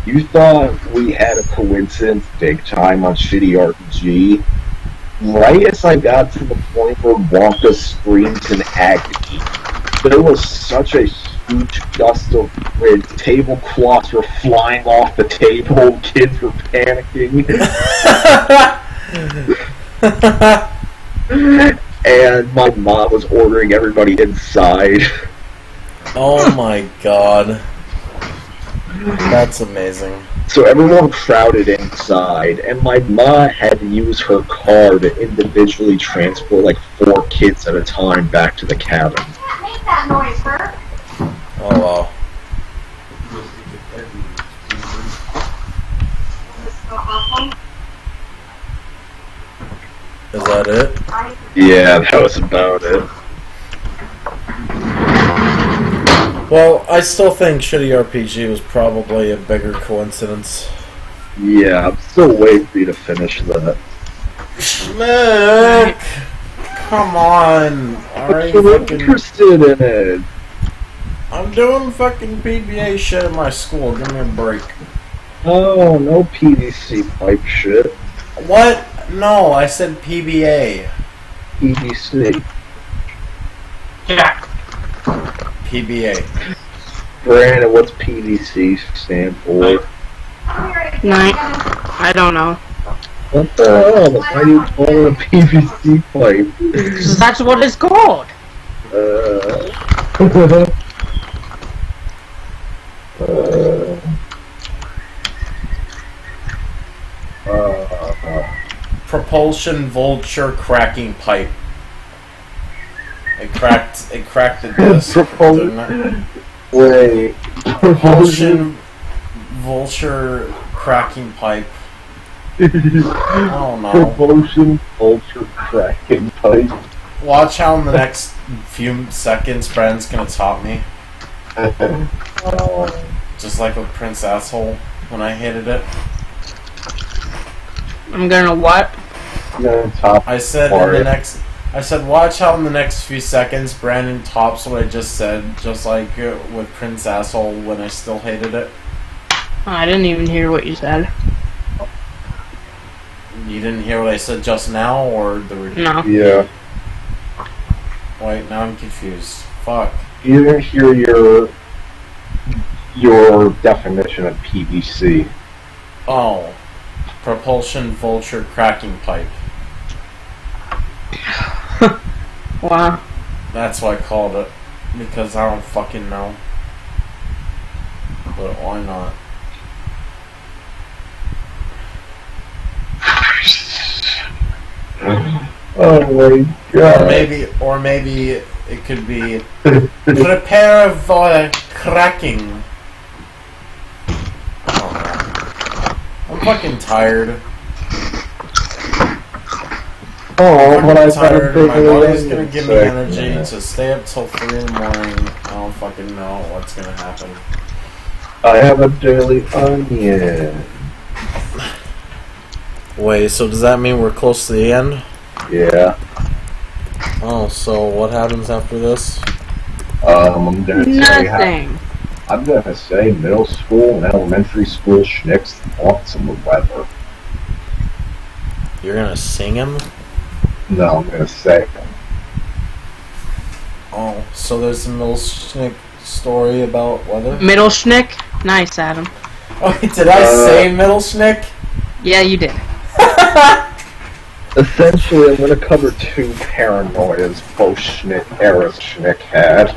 you thought we had a coincidence big time on Shitty RPG. Right as I got to the point where Wonka screams in agony, there was such a huge gust of wind. Tablecloths were flying off the table. Kids were panicking. And my mom was ordering everybody inside. Oh my god. That's amazing. So everyone crowded inside, and my ma had to use her car to individually transport like 4 kids at a time back to the cabin. Make that noise, Bert. Oh wow. Is that it? Yeah, that was about it. Well, I still think Shitty RPG was probably a bigger coincidence. Yeah, I'm still waiting for you to finish that. Schmick! Come on! Alright, I'm fucking... interested in it. I'm doing fucking PBA shit at my school. Give me a break. Oh, no PVC pipe shit. What? No, I said PBA. PVC. Jack. PBA. Brandon, what's PVC stand for? Night. I don't know. What the hell? Why do you call it a PVC pipe? That's what it's called. Propulsion vulture cracking pipe. It cracked the disc. Wait. Propulsion vulture cracking pipe. Oh no. Propulsion ultra cracking pipe. Watch how in the next few seconds Brandon's gonna top me. Just like with Prince Asshole when I hated it. I'm gonna what? I said watch how in the next few seconds Brandon tops what I just said, just like with Prince Asshole when I still hated it. I didn't even hear what you said. You didn't hear what I said just now, or the... No. Yeah. Wait, now I'm confused. Fuck. You didn't hear your definition of PVC. Oh. Propulsion vulture cracking pipe. Wow. That's what I called it. Because I don't fucking know. But why not? Oh my god. Or maybe it could be prepare for cracking. Oh, I'm fucking tired. Oh, but I'm tired. My body's gonna give me energy to stay up till 3 in the morning. I don't fucking know what's gonna happen. I have a daily onion. Wait, so does that mean we're close to the end? Yeah. Oh, so what happens after this? I'm gonna Nothing. I'm gonna say middle school and elementary school schnicks want some weather. You're gonna sing him? No, I'm gonna say. Oh, so there's a Milchnick story about weather? Middleschnick? Nice, Adam. Oh, did I say Milchnick? Yeah, you did. Essentially, I'm gonna cover two paranoias both Schnick had.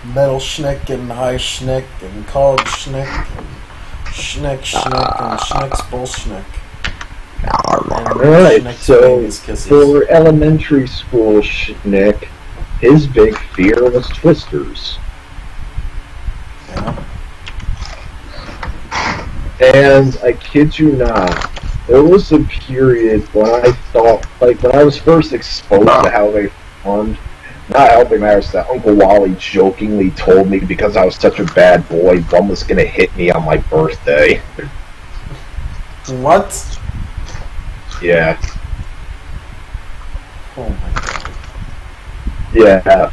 Milchnick and High Schnick and College Schnick and Schnick and Schnick's Bullschnick. Alright, so for elementary school Schnick, his big fear was twisters. Yeah. And I kid you not, there was a period when I thought, like when I was first exposed to how they formed, not helping matters that Uncle Wally jokingly told me because I was such a bad boy, one was gonna hit me on my birthday. What? Yeah. Oh my god. Yeah.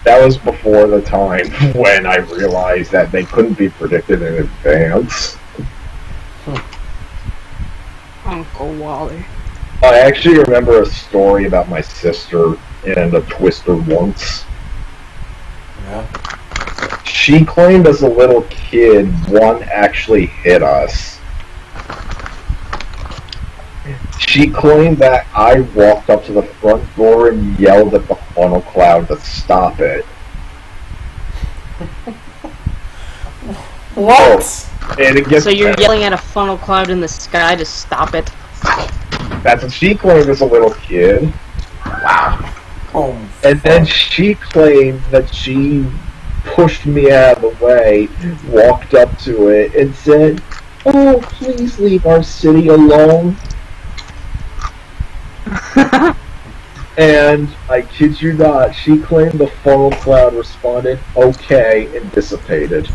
That was before the time when I realized that they couldn't be predicted in advance. Uncle Wally. I actually remember a story about my sister and a twister once. Yeah. She claimed as a little kid one actually hit us. She claimed that I walked up to the front door and yelled at the funnel cloud to stop it. What? And it gets So you're better. yelling at a funnel cloud in the sky to stop it? That's what she claimed as a little kid. Wow. Oh, And then she claimed that she pushed me out of the way, walked up to it, and said, "Oh, please leave our city alone." And I kid you not, she claimed the funnel cloud responded, "Okay," and dissipated.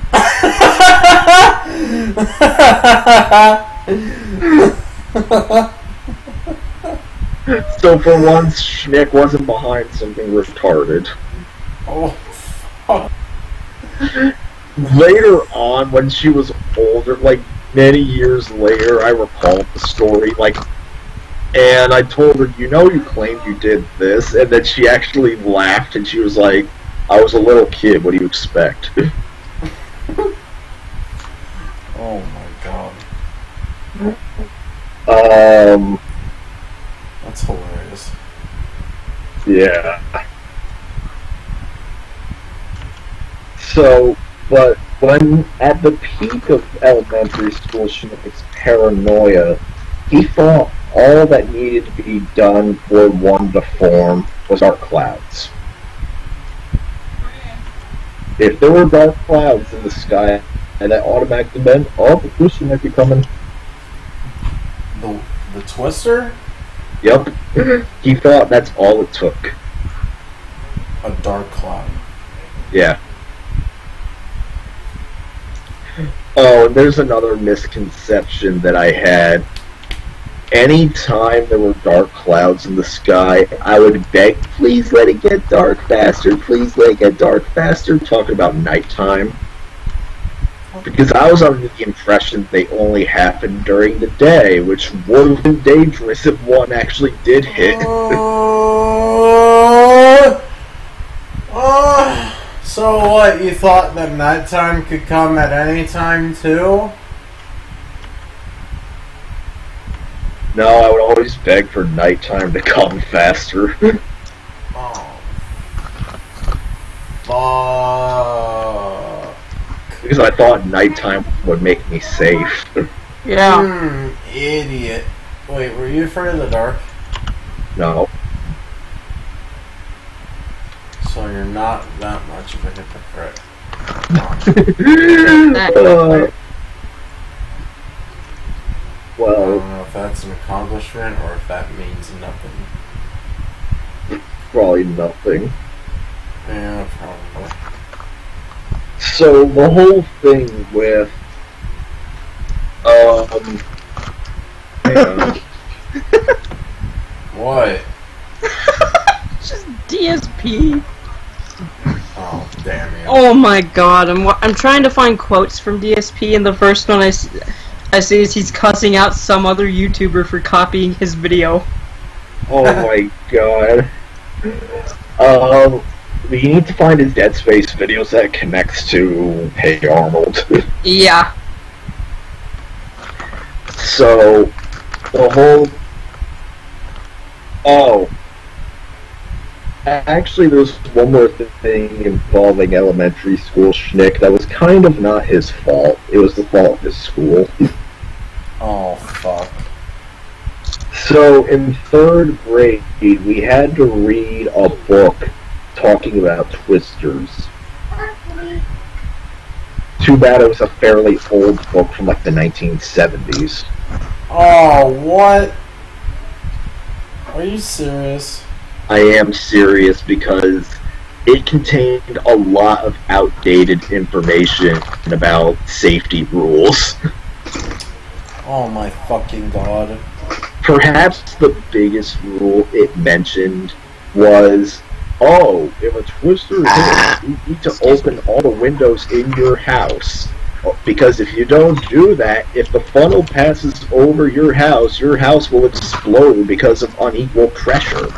So for once, Schnick wasn't behind something retarded. Oh, fuck. Later on, when she was older, like many years later, I recalled the story, like, and I told her, "You know, you claimed you did this," and then she actually laughed, and she was like, "I was a little kid, what do you expect?" Oh my god. That's hilarious. Yeah. So, but when at the peak of elementary school Schnick's paranoia, he thought all that needed to be done for one to form was dark clouds. If there were dark clouds in the sky, and that automatically meant, oh, the twister might be coming. The twister? Yep. He thought that's all it took. A dark cloud. Yeah. Oh, and there's another misconception that I had. Anytime there were dark clouds in the sky, I would beg, please let it get dark faster, please let it get dark faster, talking about nighttime. Because I was under the impression they only happened during the day, which would have been dangerous if one actually did hit. So what, you thought that nighttime could come at any time too? No, I would always beg for nighttime to come faster. Oh. Fuck. Because I thought nighttime would make me safe. Yeah. Idiot. Wait, were you afraid of the dark? No. So you're not that much of a hypocrite. I Well, don't know if that's an accomplishment or if that means nothing. probably nothing. Yeah, probably. So the whole thing with hang on. What? Just DSP. Oh, damn it. Oh my god, I'm trying to find quotes from DSP, and the first one I I see is he's cussing out some other YouTuber for copying his video. Oh my god. We need to find his Dead Space videos that connects to Hey Arnold. Yeah. So, the whole... Oh. Actually, there's one more thing involving elementary school Schnick that was kind of not his fault. It was the fault of his school. Oh, fuck. So, in 3rd grade, we had to read a book talking about twisters. Too bad it was a fairly old book from like the 1970s. Oh, what? Are you serious? I am serious because it contained a lot of outdated information about safety rules. Oh my fucking god. Perhaps the biggest rule it mentioned was, oh, if a twister hits, you need to open all the windows in your house. Because if you don't do that, if the funnel passes over your house will explode because of unequal pressure.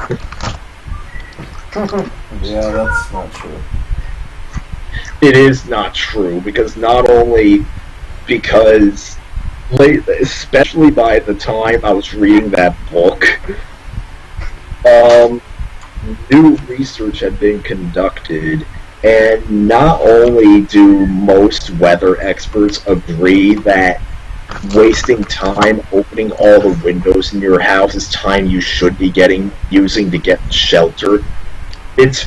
Yeah, that's not true. It is not true, because not only because, especially by the time I was reading that book, new research had been conducted, and not only do most weather experts agree that wasting time opening all the windows in your house is time you should be using to get shelter, it's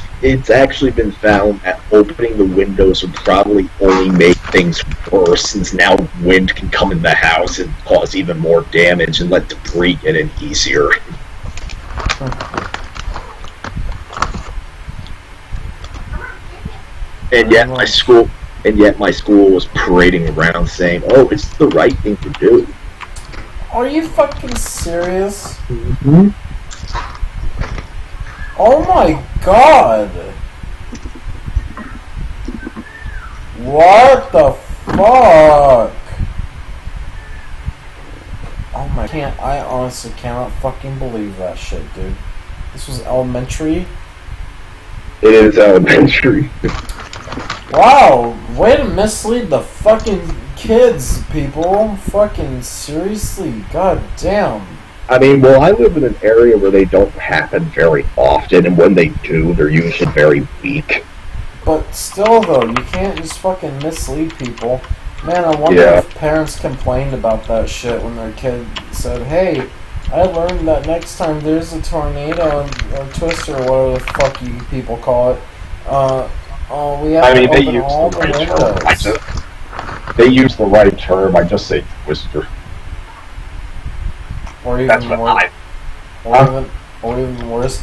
actually been found that opening the windows would probably only make things worse, since now wind can come in the house and cause even more damage and let debris get in easier. And yet my school was parading around saying, "Oh, it's the right thing to do." Are you fucking serious? Mm-hmm. Oh my god! What the fuck? Oh my, I honestly cannot fucking believe that shit, dude. This was elementary? It is elementary. Wow, way to mislead the fucking kids, people. Fucking seriously, god damn. I mean, well, I live in an area where they don't happen very often, and when they do, they're usually very weak. But still, though, you can't just fucking mislead people. Man, I wonder if parents complained about that shit when their kid said, "Hey, I learned that next time there's a tornado or twister, or whatever the fuck you people call it, we have to open all the windows." They use the right term. I just say twister. Or even worse. Or even worse.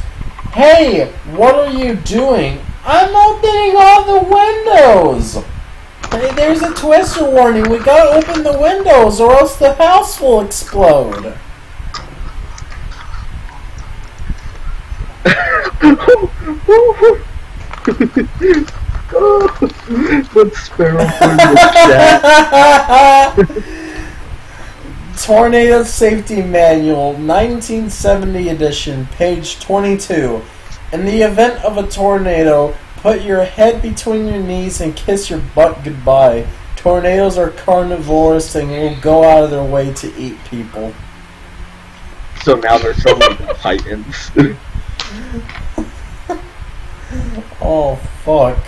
Hey, what are you doing? I'm opening all the windows. Hey, there's a twister warning. We gotta open the windows, or else the house will explode. Let's spare him from the chat. Tornado Safety Manual, 1970 edition, page 22. In the event of a tornado, put your head between your knees and kiss your butt goodbye. Tornadoes are carnivorous and will go out of their way to eat people. So now they're suddenly titans. Oh, fuck.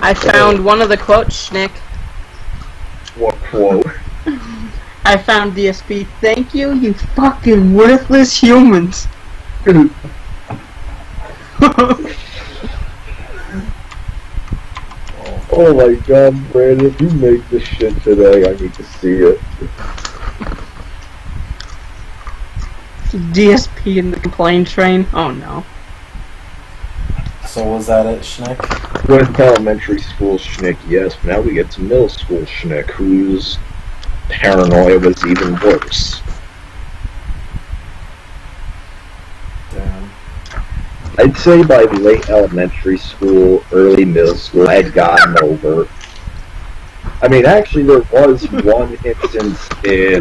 I found one of the quotes, Schnick. What quote? I found DSP. Thank you, you fucking worthless humans. Oh my god, Brandon, if you make this shit today, I need to see it. DSP in the complaint train? Oh no. So was that it, Schnick? With elementary school Schnick, yes, but now we get to middle school Schnick, whose paranoia was even worse. Damn. I'd say by late elementary school, early middle school, I had gotten over I mean, actually, there was one instance in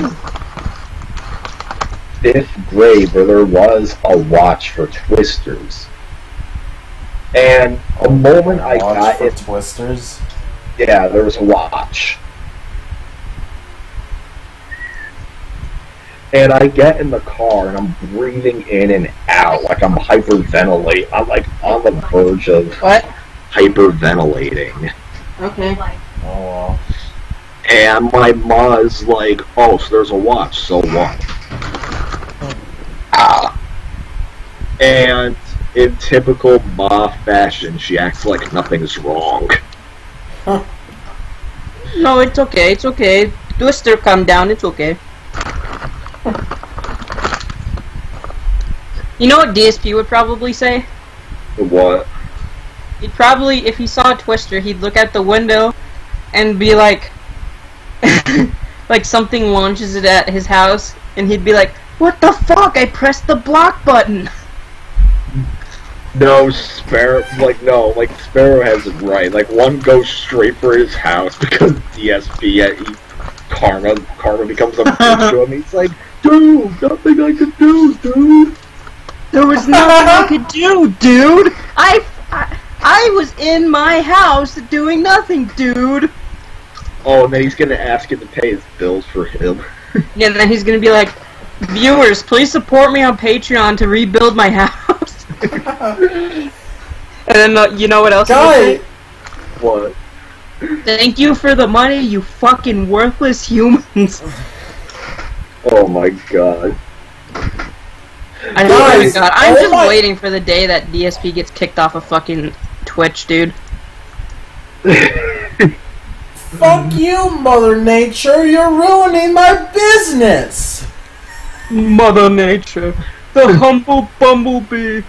5th grade where there was a watch for Twisters. And the moment I got it... Twisters? Yeah, there was a watch. And I get in the car and I'm breathing in and out like I'm hyperventilating. I'm like on the verge of hyperventilating. Okay. Oh, well. And my ma's like, oh, so there's a watch, so what? And in typical ma fashion, she acts like nothing's wrong. Huh. No, it's okay, it's okay. Twister, calm down, it's okay. You know what DSP would probably say? What? He'd probably, if he saw a Twister, he'd look out the window and be like, like something launches it at his house, and he'd be like, what the fuck, I pressed the block button! No, Sparrow, Sparrow has it right. Like, one goes straight for his house because DSP, Karma becomes a bitch to him. He's like, dude, nothing I could do, dude! There was nothing I could do, dude! I was in my house doing nothing, dude! Oh, and then he's gonna ask him to pay his bills for him. Yeah, and then he's gonna be like, viewers, please support me on Patreon to rebuild my house. And then, you know what else? Guy! What? Thank you for the money, you fucking worthless humans. Oh my god. Oh my god, I'm just waiting for the day that DSP gets kicked off of fucking Twitch, dude. Fuck you, Mother Nature! You're ruining my business! Mother Nature, the humble bumblebee.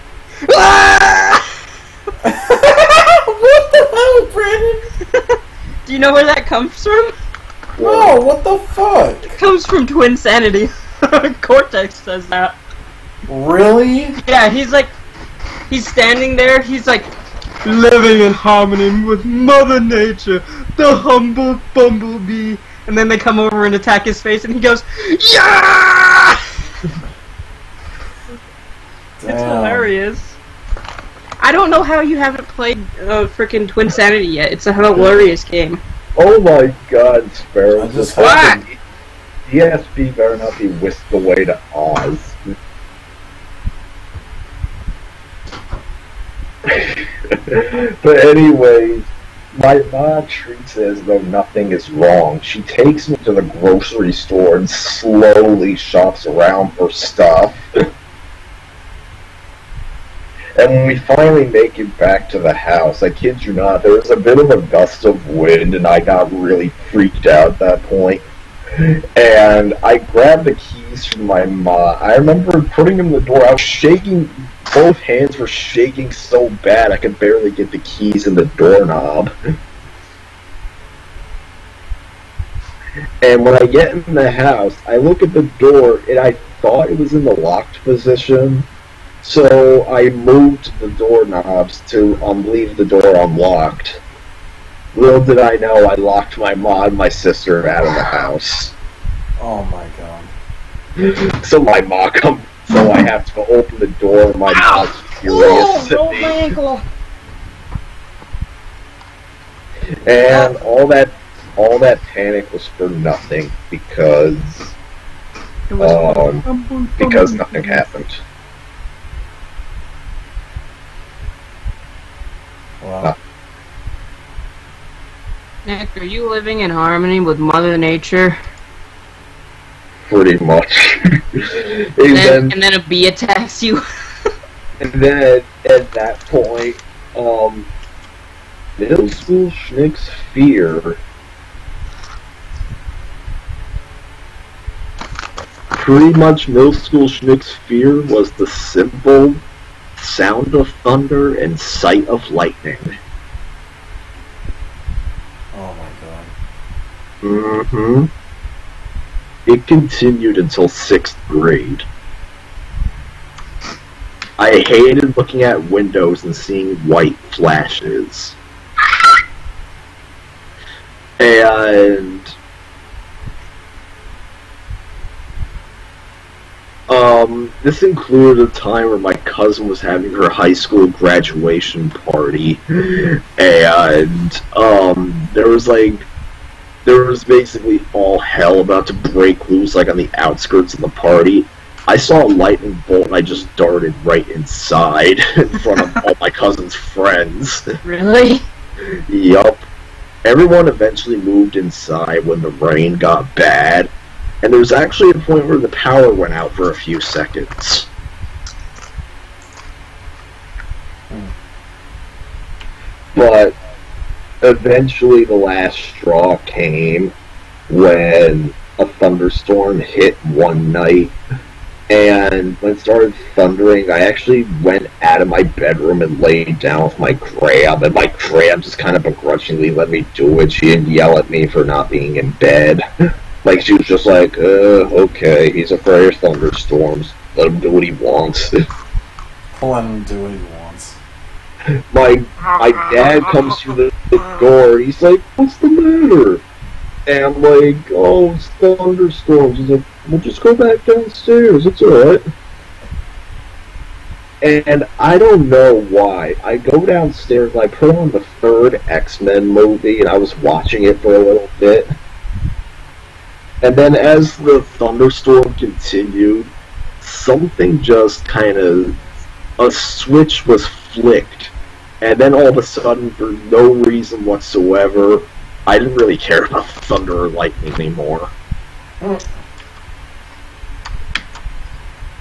Ah! What the hell, Brandon? Do you know where that comes from? No, what the fuck? It comes from Twinsanity. Cortex says that. Really? Yeah, he's standing there, he's like, living in harmony with Mother Nature, the humble bumblebee. And then they come over and attack his face, and he goes, yeah! It's hilarious. I don't know how you haven't played frickin' Twinsanity yet. It's a hilarious game. Oh my god, Sparrow. I just DSP better not be whisked away to Oz. But anyways, my mom treats it as though nothing is wrong. She takes me to the grocery store and slowly shops around for stuff. And when we finally make it back to the house, I kid you not, there was a bit of a gust of wind and I got really freaked out at that point. And I grabbed the keys from my ma. I remember putting them in the door. I was shaking, both hands were shaking so bad I could barely get the keys in the doorknob. And when I get in the house, I look at the door and I thought it was in the locked position. So I moved the doorknobs to leave the door unlocked. Little did I know I locked my ma and my sister out of the house. Oh my god. So my ma comes, so I have to open the door and my mom's furious at rolled me. my ankle. And all that panic was for nothing because nothing happened. Wow. Nick, are you living in harmony with Mother Nature? Pretty much. and then a bee attacks you? And then at that point, middle school Schnick's fear pretty much middle school Schnick's fear was the simple sound of thunder and sight of lightning. Oh my god. Mm-hmm. It continued until 6th grade. I hated looking at windows and seeing white flashes. And this included a time where my cousin was having her high school graduation party, and there was basically all hell about to break loose, like on the outskirts of the party. I saw a lightning bolt and I just darted right inside in front of all my cousin's friends. Really? Yup. Everyone eventually moved inside when the rain got bad, and there was actually a point where the power went out for a few seconds. But eventually the last straw came when a thunderstorm hit one night, and when it started thundering, I actually went out of my bedroom and laid down with my crab, and my crab just kind of begrudgingly let me do it. She didn't yell at me for not being in bed. Like, she was just like, okay, he's afraid of thunderstorms. Let him do what he wants. Let him do what he wants. My dad comes through the door, and he's like, what's the matter? And I'm like, oh, it's thunderstorms. He's like, we'll just go back downstairs, it's alright. And I don't know why. I go downstairs, and I put on the third X-Men movie, and I was watching it for a little bit. And then as the thunderstorm continued, something just kind of... a switch was flicked. And then all of a sudden, for no reason whatsoever, I didn't really care about thunder or lightning anymore.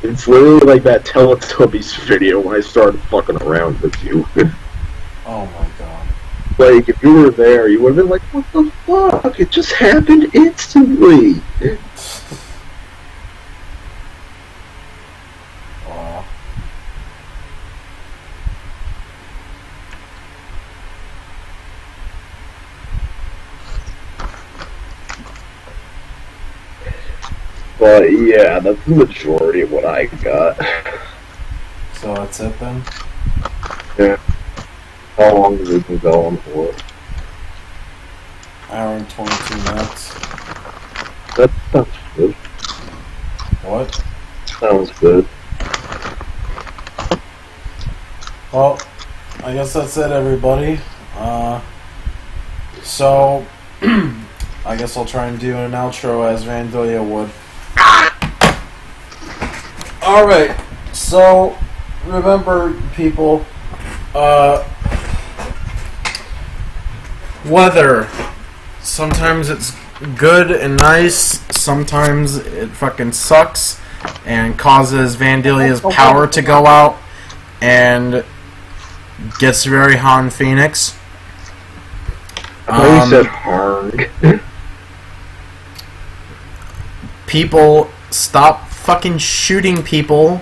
It's literally like that Teletubbies video when I started fucking around with you. Oh my god. Like, if you were there, you would have been like, what the fuck? It just happened instantly! Wow. But yeah, that's the majority of what I got. So that's it then? Yeah. How long have we been going for? Hour and 22 minutes. That sounds good. What? Sounds good. Well, I guess that's it, everybody. So, I guess I'll try and do an outro as Vandalia would. Alright, so, remember, people, weather. Sometimes it's good and nice, sometimes it fucking sucks and causes Vandalia's power to go out and gets very hot in Phoenix. I thought you said hard. People, stop fucking shooting people.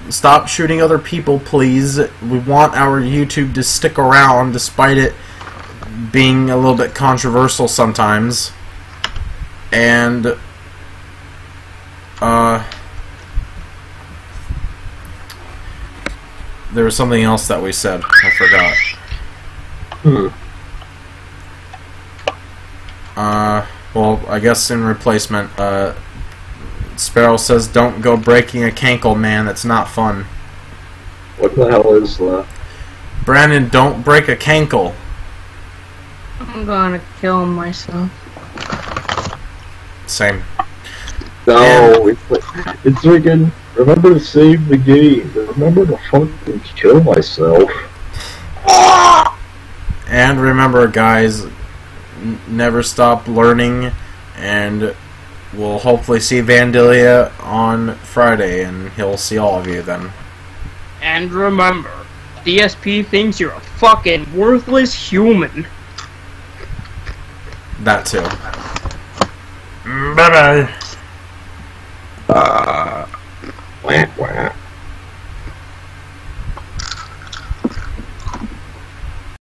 Stop shooting other people, please. We want our YouTube to stick around despite it being a little bit controversial sometimes. And there was something else that we said. I forgot. Well, I guess in replacement, Sparrow says, don't go breaking a cankle, man. That's not fun. What the hell is that? Brandon, don't break a cankle. I'm gonna kill myself. Same. No, it's freaking, remember to save the game. Remember to fucking kill myself. And remember, guys, never stop learning, and we'll hopefully see Vandalia on Friday, and he'll see all of you then. And remember, DSP thinks you're a fucking worthless human. That too. Bye-bye.